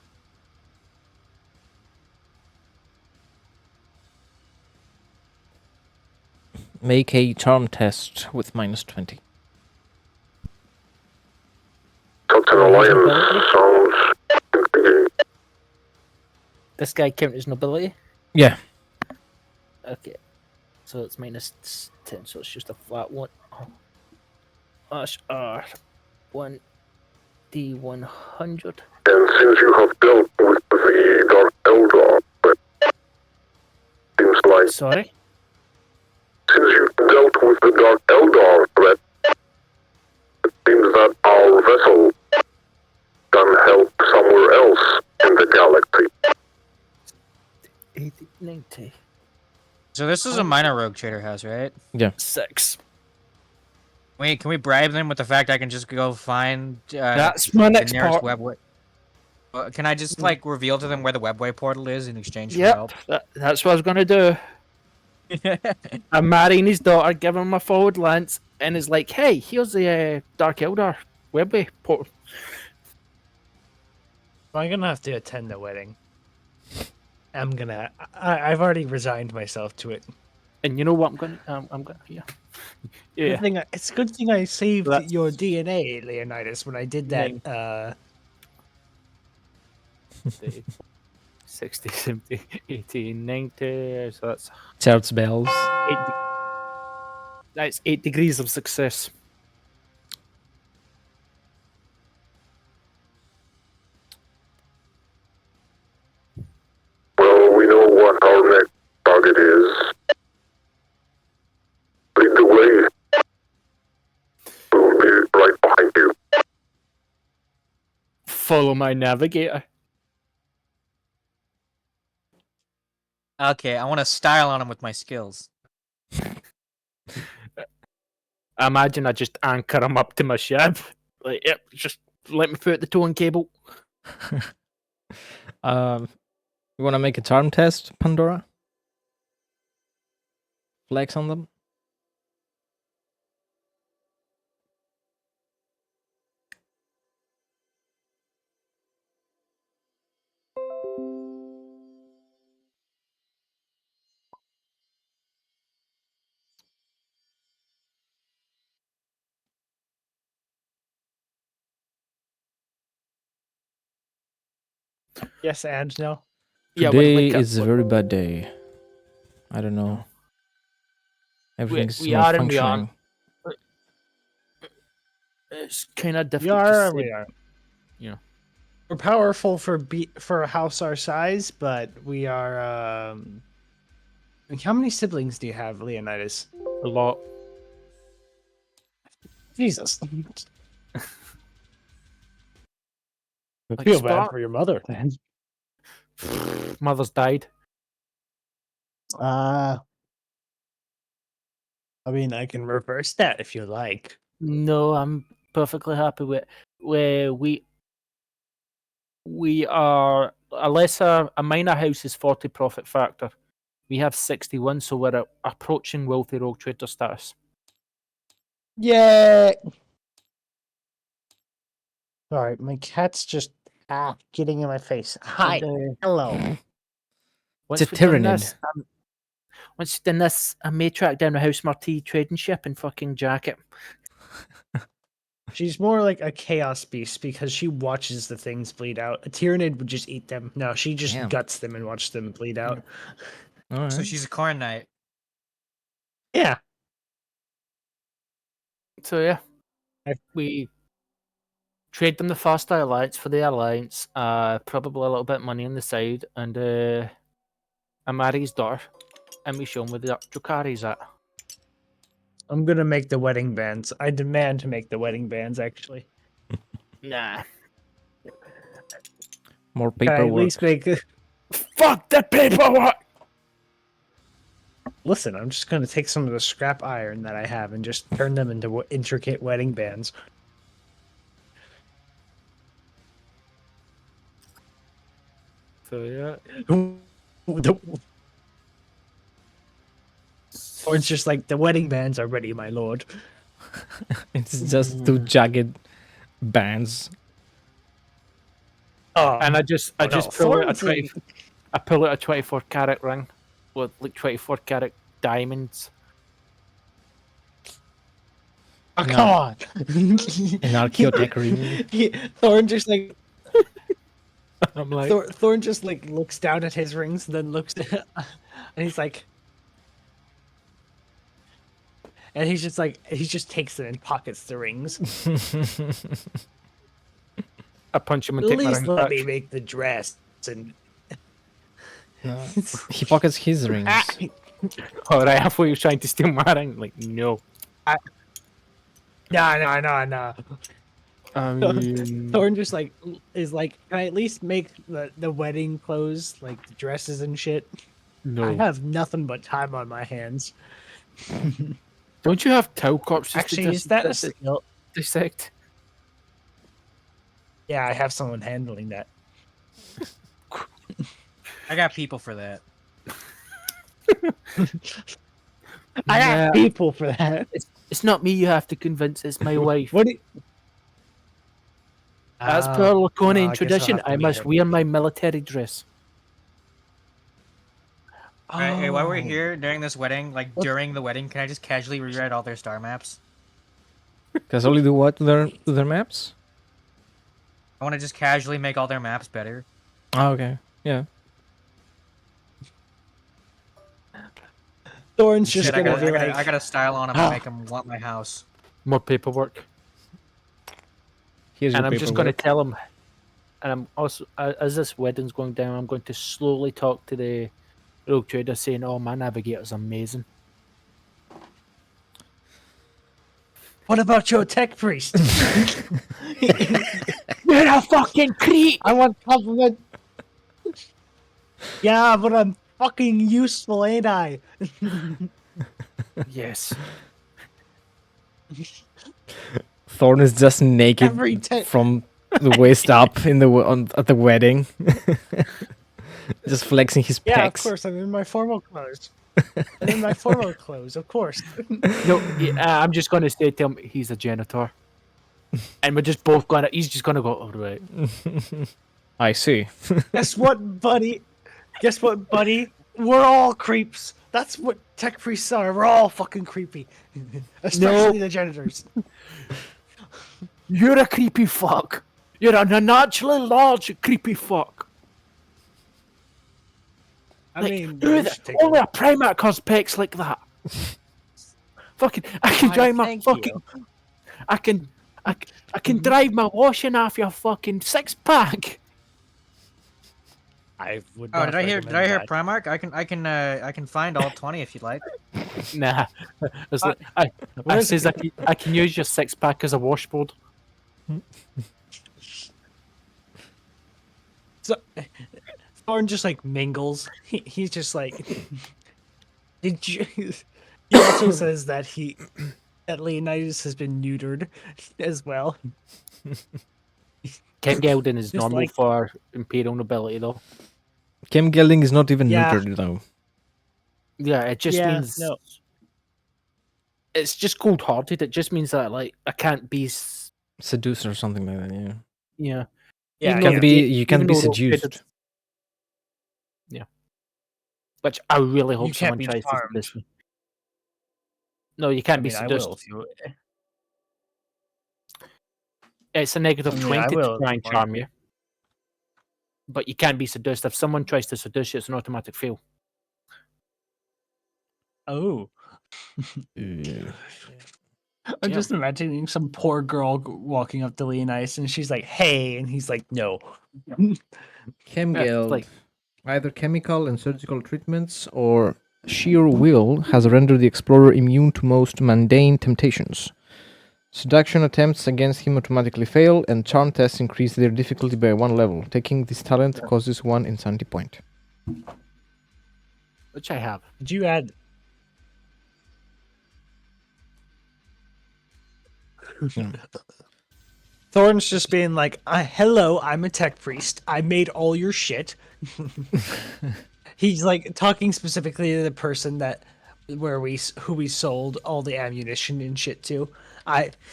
Make a charm test with minus 20. Such an alliance sounds intriguing. This guy counters nobility. Yeah. Okay. So it's minus 10, so it's just a flat one. Ash R 1D100. And since you have dealt with the Dark Eldar, it seems like Sorry? since you've dealt with the Dark Eldar threat, it seems that our vessel can help somewhere else in the galaxy. 80, 90. So this is a minor rogue trader house, right? 6. Wait, can we bribe them with the fact I can just go find That's my the next nearest part. webway? Can I just like reveal to them where the webway portal is in exchange for Yep, help? that's what I was going to do. I'm marrying his daughter, giving him a forward lance, and is like, hey, here's the Dark Eldar webway portal. I'm gonna have to attend the wedding. I've already resigned myself to it. And you know what? I'm gonna. Yeah. Yeah. It's a good thing I saved That's- your DNA, Leonidas, when I did that. Nine. 60, 70, 80, 90. So Church bells. that's 8 degrees of success. Well, we know what our next target is. Lead the way. We'll be right behind you. Follow my navigator. Okay, I want to style on him with my skills. I imagine I just anchor him up to my ship. Like, yep, just let me put the towing cable. You want to make a charm test, Pandora? Flex on them. Yes, and no. Yeah, Today is a very bad day. I don't know. Everything's we not are and we aren't. functioning. It's kind of We difficult are to and say. we are. Yeah. We're powerful for a house our size, but we are. How many siblings do you have, Leonidas? A lot. Jesus. I Like feel bad Spark. for your mother, then. Mother's died. I mean, I can reverse that if you like. No, I'm perfectly happy with where we are a minor house is 40 profit factor. We have 61, so we're approaching wealthy rogue trader status. Yeah. Sorry, my cat's just getting in my face. Hi, And, hello. once It's a we've done tyrannid. this, once you've done this, I may track down a House Marti trading ship and fucking jack it. She's more like a chaos beast because she watches the things bleed out. A tyrannid would just eat them. No, she just Damn. guts them and watches them bleed out. All right. So she's a corn knight. Yeah. So yeah, I- we trade them the Fast Eye Alliance for the Alliance, probably a little bit of money on the side, and a Mari's daughter, and we show them where the Drukari's at. I'm gonna make the wedding bands. I demand to make the wedding bands, actually. Nah. More Can I at paperwork. least make... Fuck the paperwork! Listen, I'm just gonna take some of the scrap iron that I have and just turn them into intricate wedding bands. So yeah. Or it's just like, the wedding bands are ready, my lord. It's just two jagged bands. Oh, And I just pull out a Thornton. I pull out a 24 carat ring with like 24 carat diamonds. Oh, No. come on. An archaeotech ring. Thorn just like I'm like, Thorn just like looks down at his rings and then looks and he's like, and he's just like, he just takes them and pockets the rings. I punch him At and take my least ring let back. me make the dress and No. He pockets his rings. Alright, I thought you were trying to steal my ring. Like, no. no. I mean, Thorn just like is like, can I at least make the wedding clothes, like the dresses and shit? no. I have nothing but time on my hands. Don't you have tow corpses Actually, to is that a skill? dissect? Yeah, I have someone handling that. I got people for that. I Nah. got people for that. It's not me you have to convince, it's my wife. What do As per I Laconian guess I'll tradition, have to I meet must her. wear my military dress. Alright, hey, while we're Oh. here during this wedding, like during the wedding, can I just casually rewrite all their star maps? Guys only do what to their maps? I want to just casually make all their maps better. Oh, okay. Yeah. Thorn's just Shit, I gonna got, be I got, like, I got a style on them and make them want my house. More paperwork. Here's And your I'm just going to paperwork. tell him. And I'm also, as this wedding's going down, I'm going to slowly talk to the rogue trader saying, oh, my navigator's amazing. what about your tech priest? You're a fucking creep! I want compliment. Yeah, but I'm fucking useful, ain't I? Yes. Thorn is just naked Every te- from the waist up in at the wedding, just flexing his Yeah, of pecs. course. I'm in my formal clothes. I'm in my formal clothes, of course. No, I'm just going to say to him, he's a janitor. And we're just both going to, he's just going to go, all right. I see. Guess what, buddy? Guess what, buddy? We're all creeps. That's what tech priests are. We're all fucking creepy. Especially the janitors. You're a creepy fuck. You're an unnaturally large creepy fuck. I Like, mean, who we the- should take only a- a Primarch has pecs like that. Fucking, I can Why, drive my thank fucking, I can drive my washing off your fucking 6-pack. I would. Oh, not did I hear recommend that. Primark? I can find all 20 if you'd like. Nah, it's like, I says I can use your 6-pack as a washboard. So, Thorn just like mingles. He's just like. Did you? He also says that that Leonidas has been neutered as well. Ken Gelding is Just normal like- for Imperial nobility though. Kim Gelding is not even Yeah. neutered though. Yeah, it just Yeah, means no. it's just cold-hearted. It just means that like I can't be. Seduced or something like that. Yeah. Yeah. Yeah, Even You though can't they- be. You can't even be though they're seduced. fitted- Which I really hope You can't someone be tries charmed. to seduce me. No, you can't I be mean, I seduced. will if you. It's a negative I mean, 20 I to will try if and you charm you. But you can't be seduced. If someone tries to seduce you, it's an automatic fail. Oh. Yeah. I'm Yeah. just imagining some poor girl walking up to Leonidas and she's like, "Hey," and he's like, "No." Chemgeld. like- Either chemical and surgical treatments or sheer will has rendered the explorer immune to most mundane temptations. Seduction attempts against him automatically fail, and charm tests increase their difficulty by 1 level. Taking this talent causes 1 insanity point. Which I have. Did you add? Thorn's just being like, "Hello, I'm a tech priest. I made all your shit." He's like talking specifically to the person who we sold all the ammunition and shit to.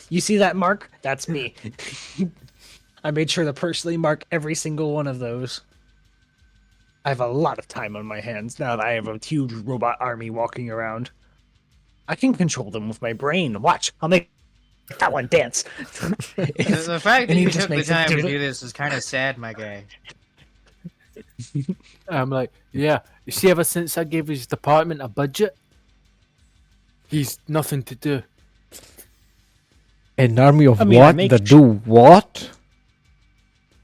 You see that mark? That's me. I made sure to personally mark every single one of those. I have a lot of time on my hands now that I have a huge robot army walking around. I can control them with my brain. Watch, I'll make that one dance. The fact that And he you just took the makes it time to do do it. this is kind of sad, my guy. I'm like, yeah. You see, ever since I gave his department a budget, he's nothing to do. An army of I mean, I what make that do what?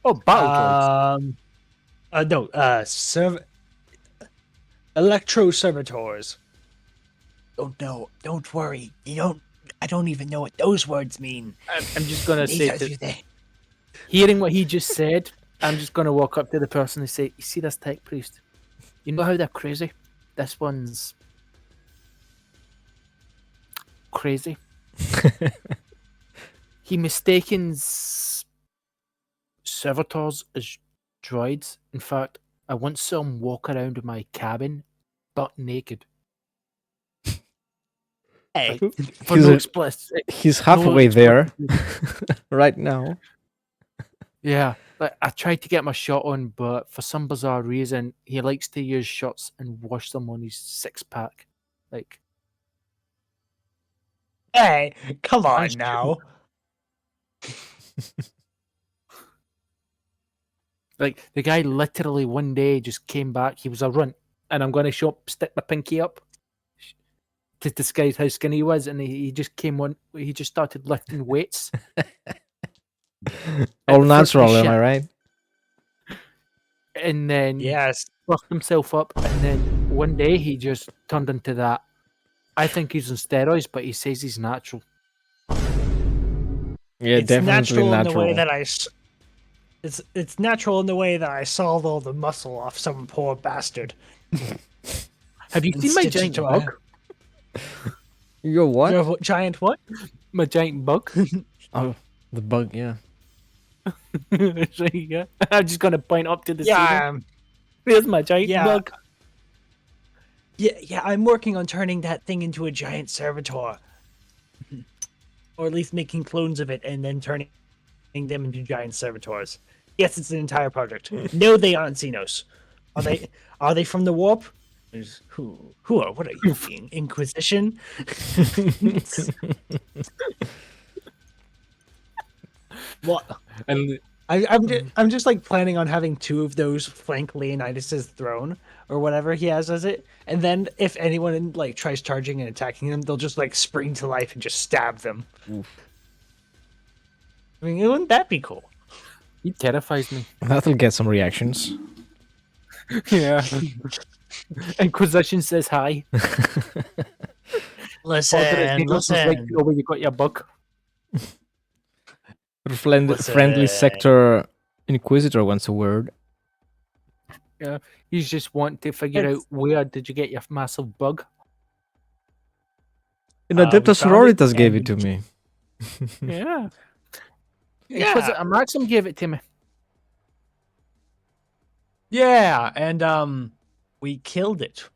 Oh, battle droids. Electro servitors. Oh no, don't worry. I don't even know what those words mean. I'm just gonna say, Neither to, do they. hearing what he just said, I'm just gonna walk up to the person and say, "You see this tech priest? You know how they're crazy? This one's crazy. He mistakens servitors as droids. In fact, I once saw him walk around in my cabin, butt naked. Hey, For He's no a- explicit. He's halfway no there explicit- right now. Yeah, like I tried to get my shot on, but for some bizarre reason, he likes to use shots and wash them on his 6-pack. Like, Hey, come That's on now. like the guy literally one day just came back. He was a runt, and I'm going to stick my pinky up to disguise how skinny he was, and he just came on. He just started lifting weights. All the first natural, am shit. I right? And then Yes. buffed himself up, and then one day he just turned into that. I think he's on steroids, but he says he's natural. Yeah, It's definitely natural in the way natural. that it's natural in the way that I sawed all the muscle off some poor bastard. Have you And seen my stitched it giant to bug? You're what? Your giant what? My giant bug. Oh, the bug, yeah. So, yeah. I'm just gonna point up to the ceiling. Yeah, There's my giant yeah. bug. yeah. I'm working on turning that thing into a giant servitor, or at least making clones of it and then turning them into giant servitors. Yes, it's an entire project. No, they aren't Xenos. Are they? Are they from the warp? Who are? What are you being? Inquisition? What? And I'm just like planning on having 2 of those flank Leonidas's throne or whatever he has as it, and then if anyone like tries charging and attacking them, they'll just like spring to life and just stab them. I mean, wouldn't that be cool? he terrifies me. That'll get some reactions. Yeah. Inquisition says hi. Listen, Like, you know where you got your bug. Friendly sector Inquisitor wants a word. Yeah. He's just wanting to figure out where did you get your massive bug. You know, we Adeptus found it Sororitas gave and it to me. Yeah. Yeah. Maxim gave it to me. yeah, and we killed it.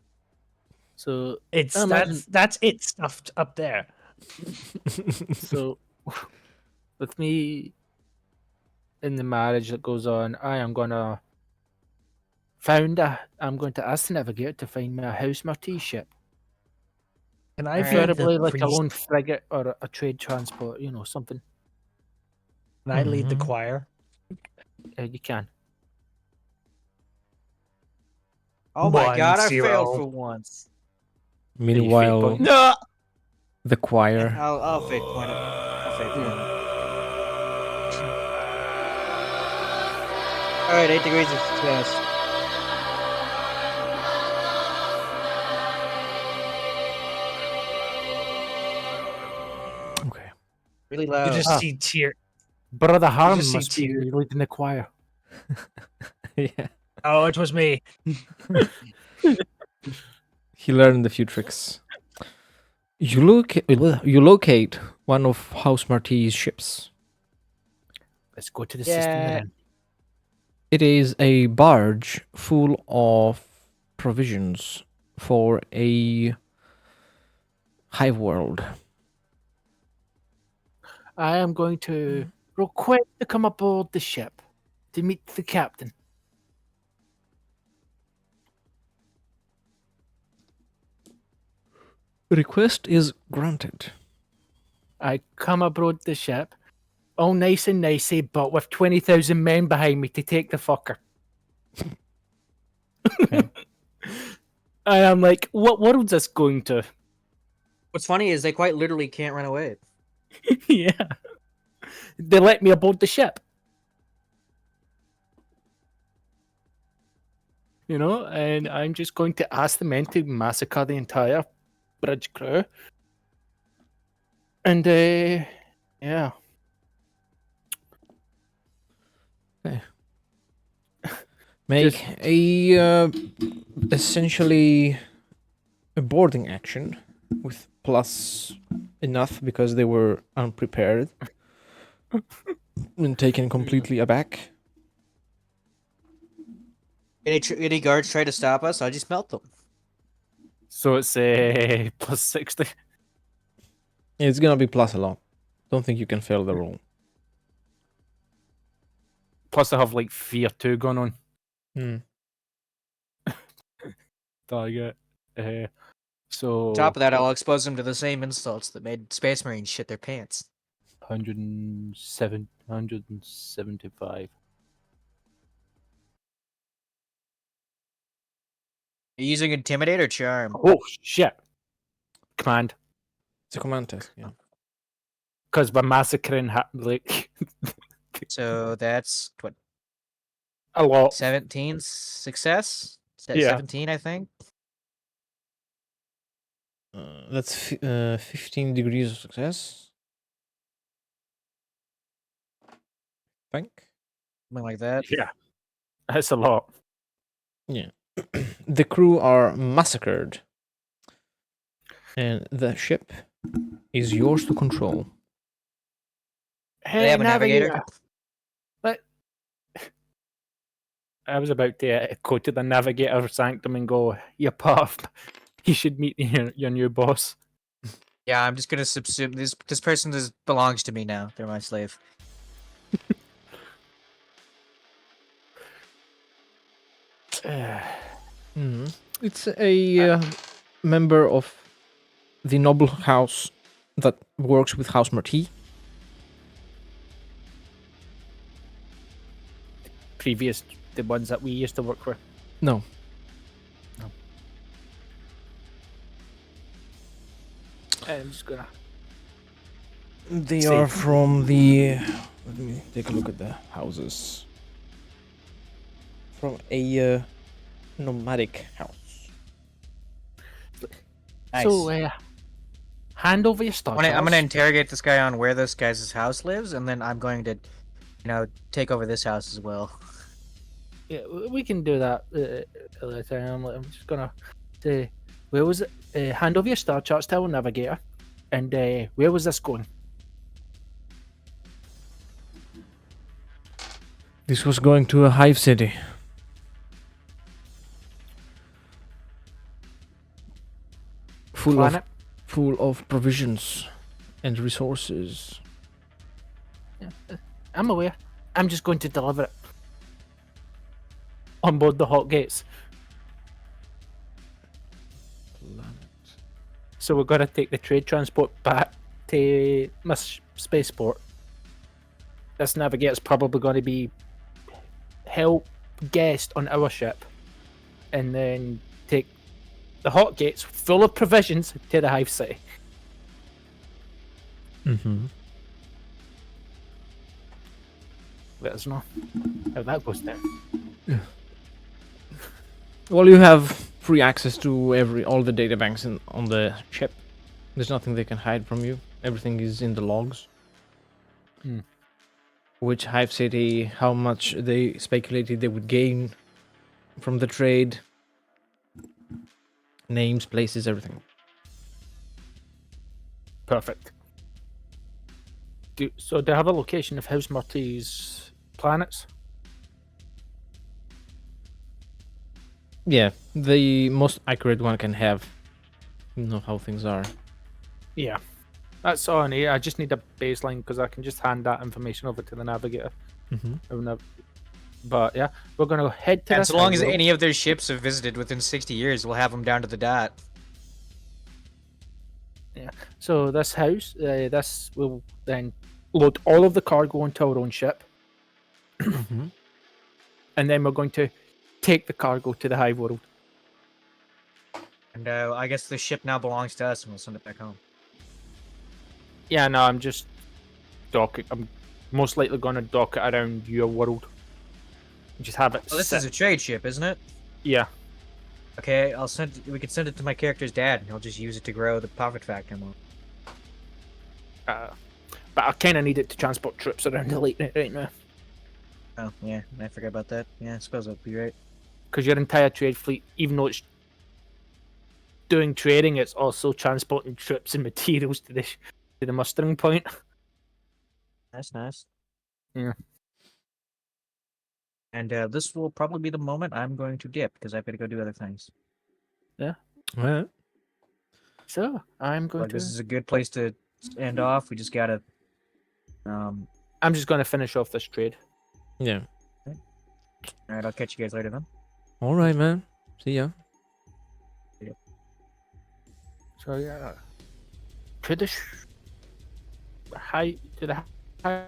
So It's I imagine- that's it stuffed up there. So, with me in the marriage that goes on, I'm going to ask the navigator to find me a house marquee ship. Can I be Preferably the like a priest? lone frigate or a trade transport, something. Can I lead the Mhm. choir? You can. Oh my 1-0. god, I failed for once. Meanwhile, point. No. the choir. I'll fake point it. I'll fake point it. All right, 8 degrees of success. Okay. Really You loud. just Ah. see tear. Brother Harm just see must be tears. leading the choir. Yeah. Oh, it was me. He learned a few tricks. You locate one of House Marty's ships. Let's go to the system Yeah. then. It is a barge full of provisions for a hive world. I am going to request to come aboard the ship to meet the captain. Request is granted. I come aboard the ship, all nice and nicey, but with 20,000 men behind me to take the fucker. Okay. I am like, what world's this going to? What's funny is they quite literally can't run away. Yeah. They let me aboard the ship. And I'm just going to ask the men to massacre the entire bridge crew. And, yeah. Make a essentially a boarding action with plus enough because they were unprepared and taken completely aback. Any guards try to stop us? I just melt them. So it's plus 60. It's gonna be plus a lot. Don't think you can fail the roll. Plus, I have like Fear 2 going on. Hmm. Target. So On top of that, I'll expose them to the same insults that made Space Marines shit their pants. 175. Are you using Intimidate or Charm? Oh shit! Command, It's a command test. Yeah. because we're massacring like So that's what, a lot. 17 success? Yeah. 17, I think. That's 15 degrees of success. Think. Something like that. Yeah, that's a lot. Yeah. The crew are massacred, and the ship is yours to control. They Hey, have a navigator. What? I was about to go to the navigator sanctum and go, "You puff. You should meet your new boss." Yeah, I'm just gonna subsume this person belongs to me now. They're my slave. It's a member of the noble house that works with House Marti. Previous, the ones that we used to work with. No. I'm just gonna. They See. are from the. Let me take a look at the houses. From a nomadic house. Nice. So, hand over your stuff. I'm gonna interrogate this guy on where this guy's house lives, and then I'm going to, take over this house as well. Yeah, we can do that later. I'm just gonna say, where was it? Hand over your star charts, tell navigator, and where was this going? This was going to a hive city. Planet. Full of provisions and resources. I'm aware. I'm just going to deliver it on board the hot gates. So we're gonna take the trade transport back to my spaceport. This navigator's probably going to be help guest on our ship, and then take the hot gates full of provisions to the hive city. Mm-hmm. Let us know how that goes down. Well, you have free access to all the data banks on the ship. There's nothing they can hide from you. Everything is in the logs. Hmm. Which hive city, how much they speculated they would gain from the trade. Names, places, everything. Perfect. Do they have a location of House Marty's planets? Yeah, the most accurate one can have. You know how things are. Yeah. That's all I need. I just need a baseline because I can just hand that information over to the navigator. Mm-hmm. But yeah, we're going to head to And this so long as highway. any of their ships have visited within 60 years, we'll have them down to the dot. So this house, this will then load all of the cargo onto our own ship, Mm-hmm. and then we're going to take the cargo to the hive world. And I guess the ship now belongs to us, and we'll send it back home. Yeah, no, I'm just docking. I'm most likely going to dock it around your world. Just have it. Well, this sit. is a trade ship, isn't it? Yeah. Okay, we can send it to my character's dad, and he'll just use it to grow the profit factor more. But I kind of need it to transport troops around the lake right now. Oh, yeah, I forgot about that. Yeah, I suppose that'd be right. Because your entire trade fleet, even though it's doing trading, it's also transporting troops and materials to the mustering point. That's nice. Yeah. And this will probably be the moment I'm going to dip, because I've got to go do other things. Alright. So I'm going Like, to. this is a good place to end off. We just gotta... I'm just going to finish off this trade. Yeah. All right, I'll catch you guys later then. All right, man. See ya. So yeah, to the high to the high.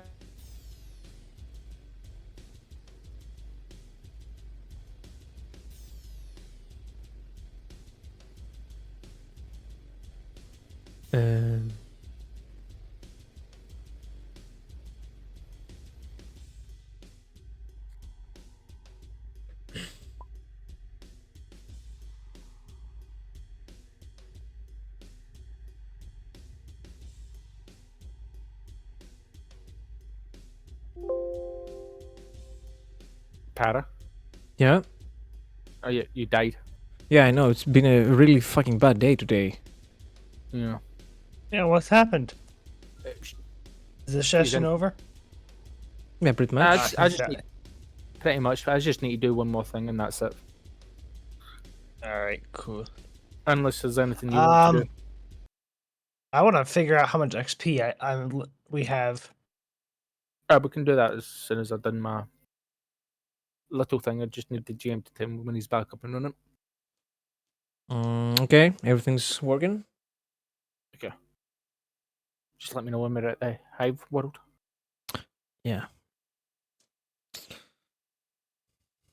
Um, Para. yeah. Oh, you died. Yeah, I know. It's been a really fucking bad day today. Yeah. Yeah, what's happened? Uh, Is the session in- over? Yeah, pretty I much. just need, pretty much. I just need to do one more thing, and that's it. All right, cool. Unless there's anything you want to do. I want to figure out how much XP we have. We can do that as soon as I've done my little thing. I just need the GM to tell me when he's back up and running. Okay, everything's working. Just let me know when we're at the Hive World. Yeah.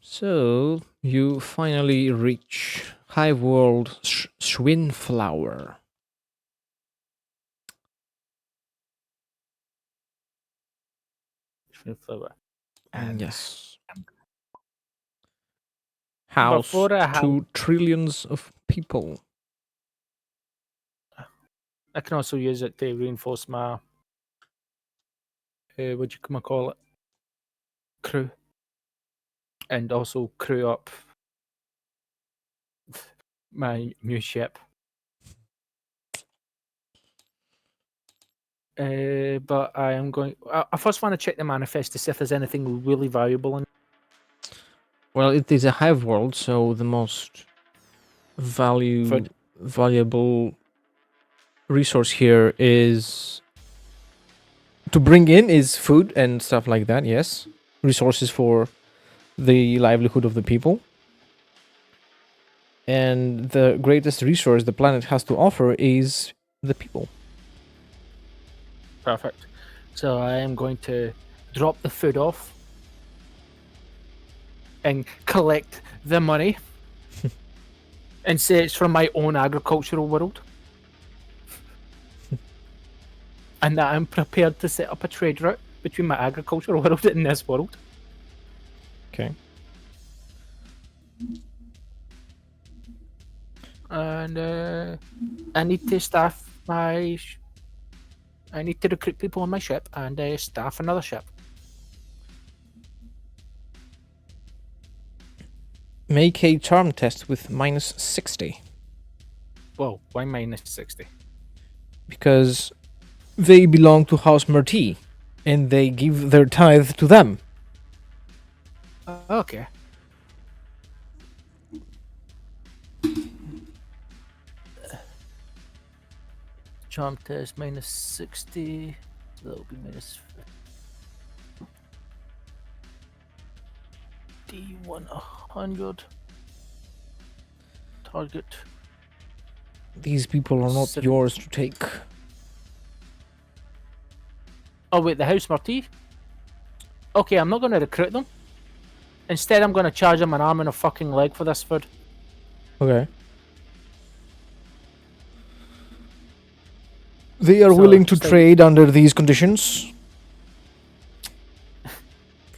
So you finally reach Hive World Schwinflower. Yes. House Before I have- to trillions of people. I can also use it to reinforce my what you come call it, crew, and also crew up my new ship. But I am going. I first want to check the manifest to see if there's anything really valuable in it. Well, it is a hive world, so the most Food. valuable resource here is to bring in is food and stuff like that. Yes, resources for the livelihood of the people. And the greatest resource the planet has to offer is the people. Perfect. So I am going to drop the food off and collect the money and say it's from my own agricultural world. And that I'm prepared to set up a trade route between my agricultural world and this world. Okay. And I need to staff my. I need to recruit people on my ship and staff another ship. Make a charm test with minus 60. Whoa, why minus 60? Because they belong to House Merti, and they give their tithe to them. Okay. Charm test minus 60. That'll be minus D100. Target. These people are not Seven. yours to take. Oh wait, the House Marti? Okay, I'm not going to recruit them. Instead, I'm going to charge them an arm and a fucking leg for this food. Okay. They are So, willing to just like- trade under these conditions.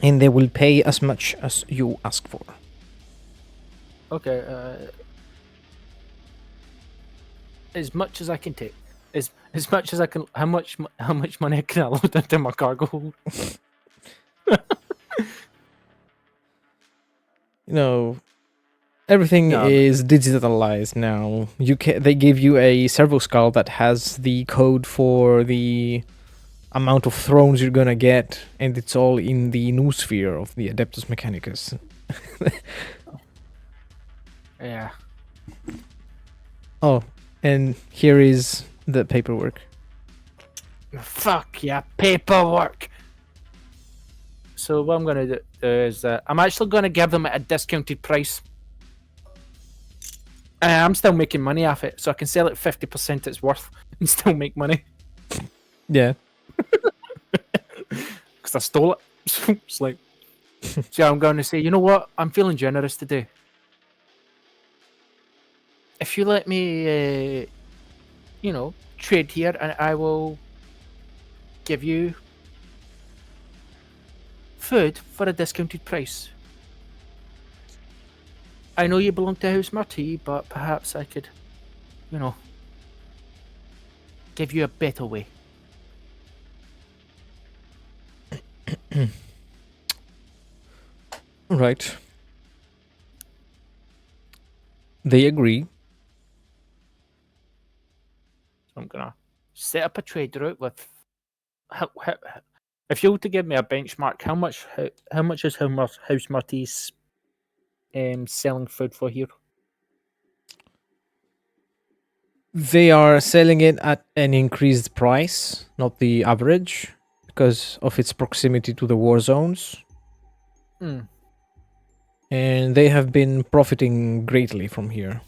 And they will pay as much as you ask for. Okay, as much as I can take. As much as I can. How much money can I load into my cargo hold? You know, everything No, is digitalized now. They give you a servo skull that has the code for the amount of thrones you're gonna get, and it's all in the noosphere of the Adeptus Mechanicus. Yeah. Oh, and here is the paperwork. Fuck yeah, paperwork. So what I'm going to do is I'm actually going to give them at a discounted price. I'm still making money off it, so I can sell it 50% it's worth and still make money Yeah. because I stole it. It's like, so I'm going to say, you know what? I'm feeling generous today. If you let me, trade here, and I will give you food for a discounted price. I know you belong to House Marty, but perhaps I could, give you a better way. Right. They agree. So I'm gonna set up a trade route with. If you were to give me a benchmark, how much is House Marty's selling food for here? They are selling it at an increased price, not the average, because of its proximity to the war zones. Hmm. And they have been profiting greatly from here.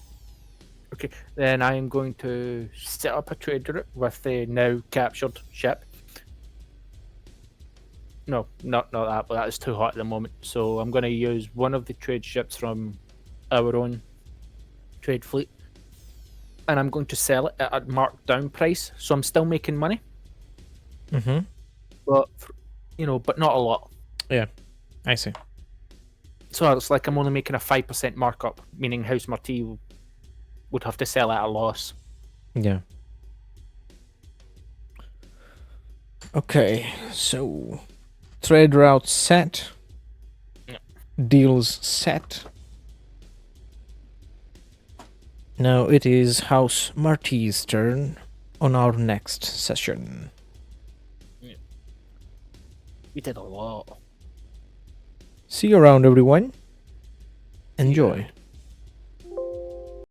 Okay, then I am going to set up a trade route with the now captured ship. No, not that, but that is too hot at the moment. So I'm going to use one of the trade ships from our own trade fleet, and I'm going to sell it at a marked down price. So I'm still making money, Mm-hmm. but but not a lot. Yeah, I see. So it's like I'm only making a 5% markup, meaning House Marty would have to sell at a loss. Yeah. Okay, so trade route set. Yeah. Deals set. Now it is House Marty's turn on our next session. We did a lot. See you around, everyone. Enjoy.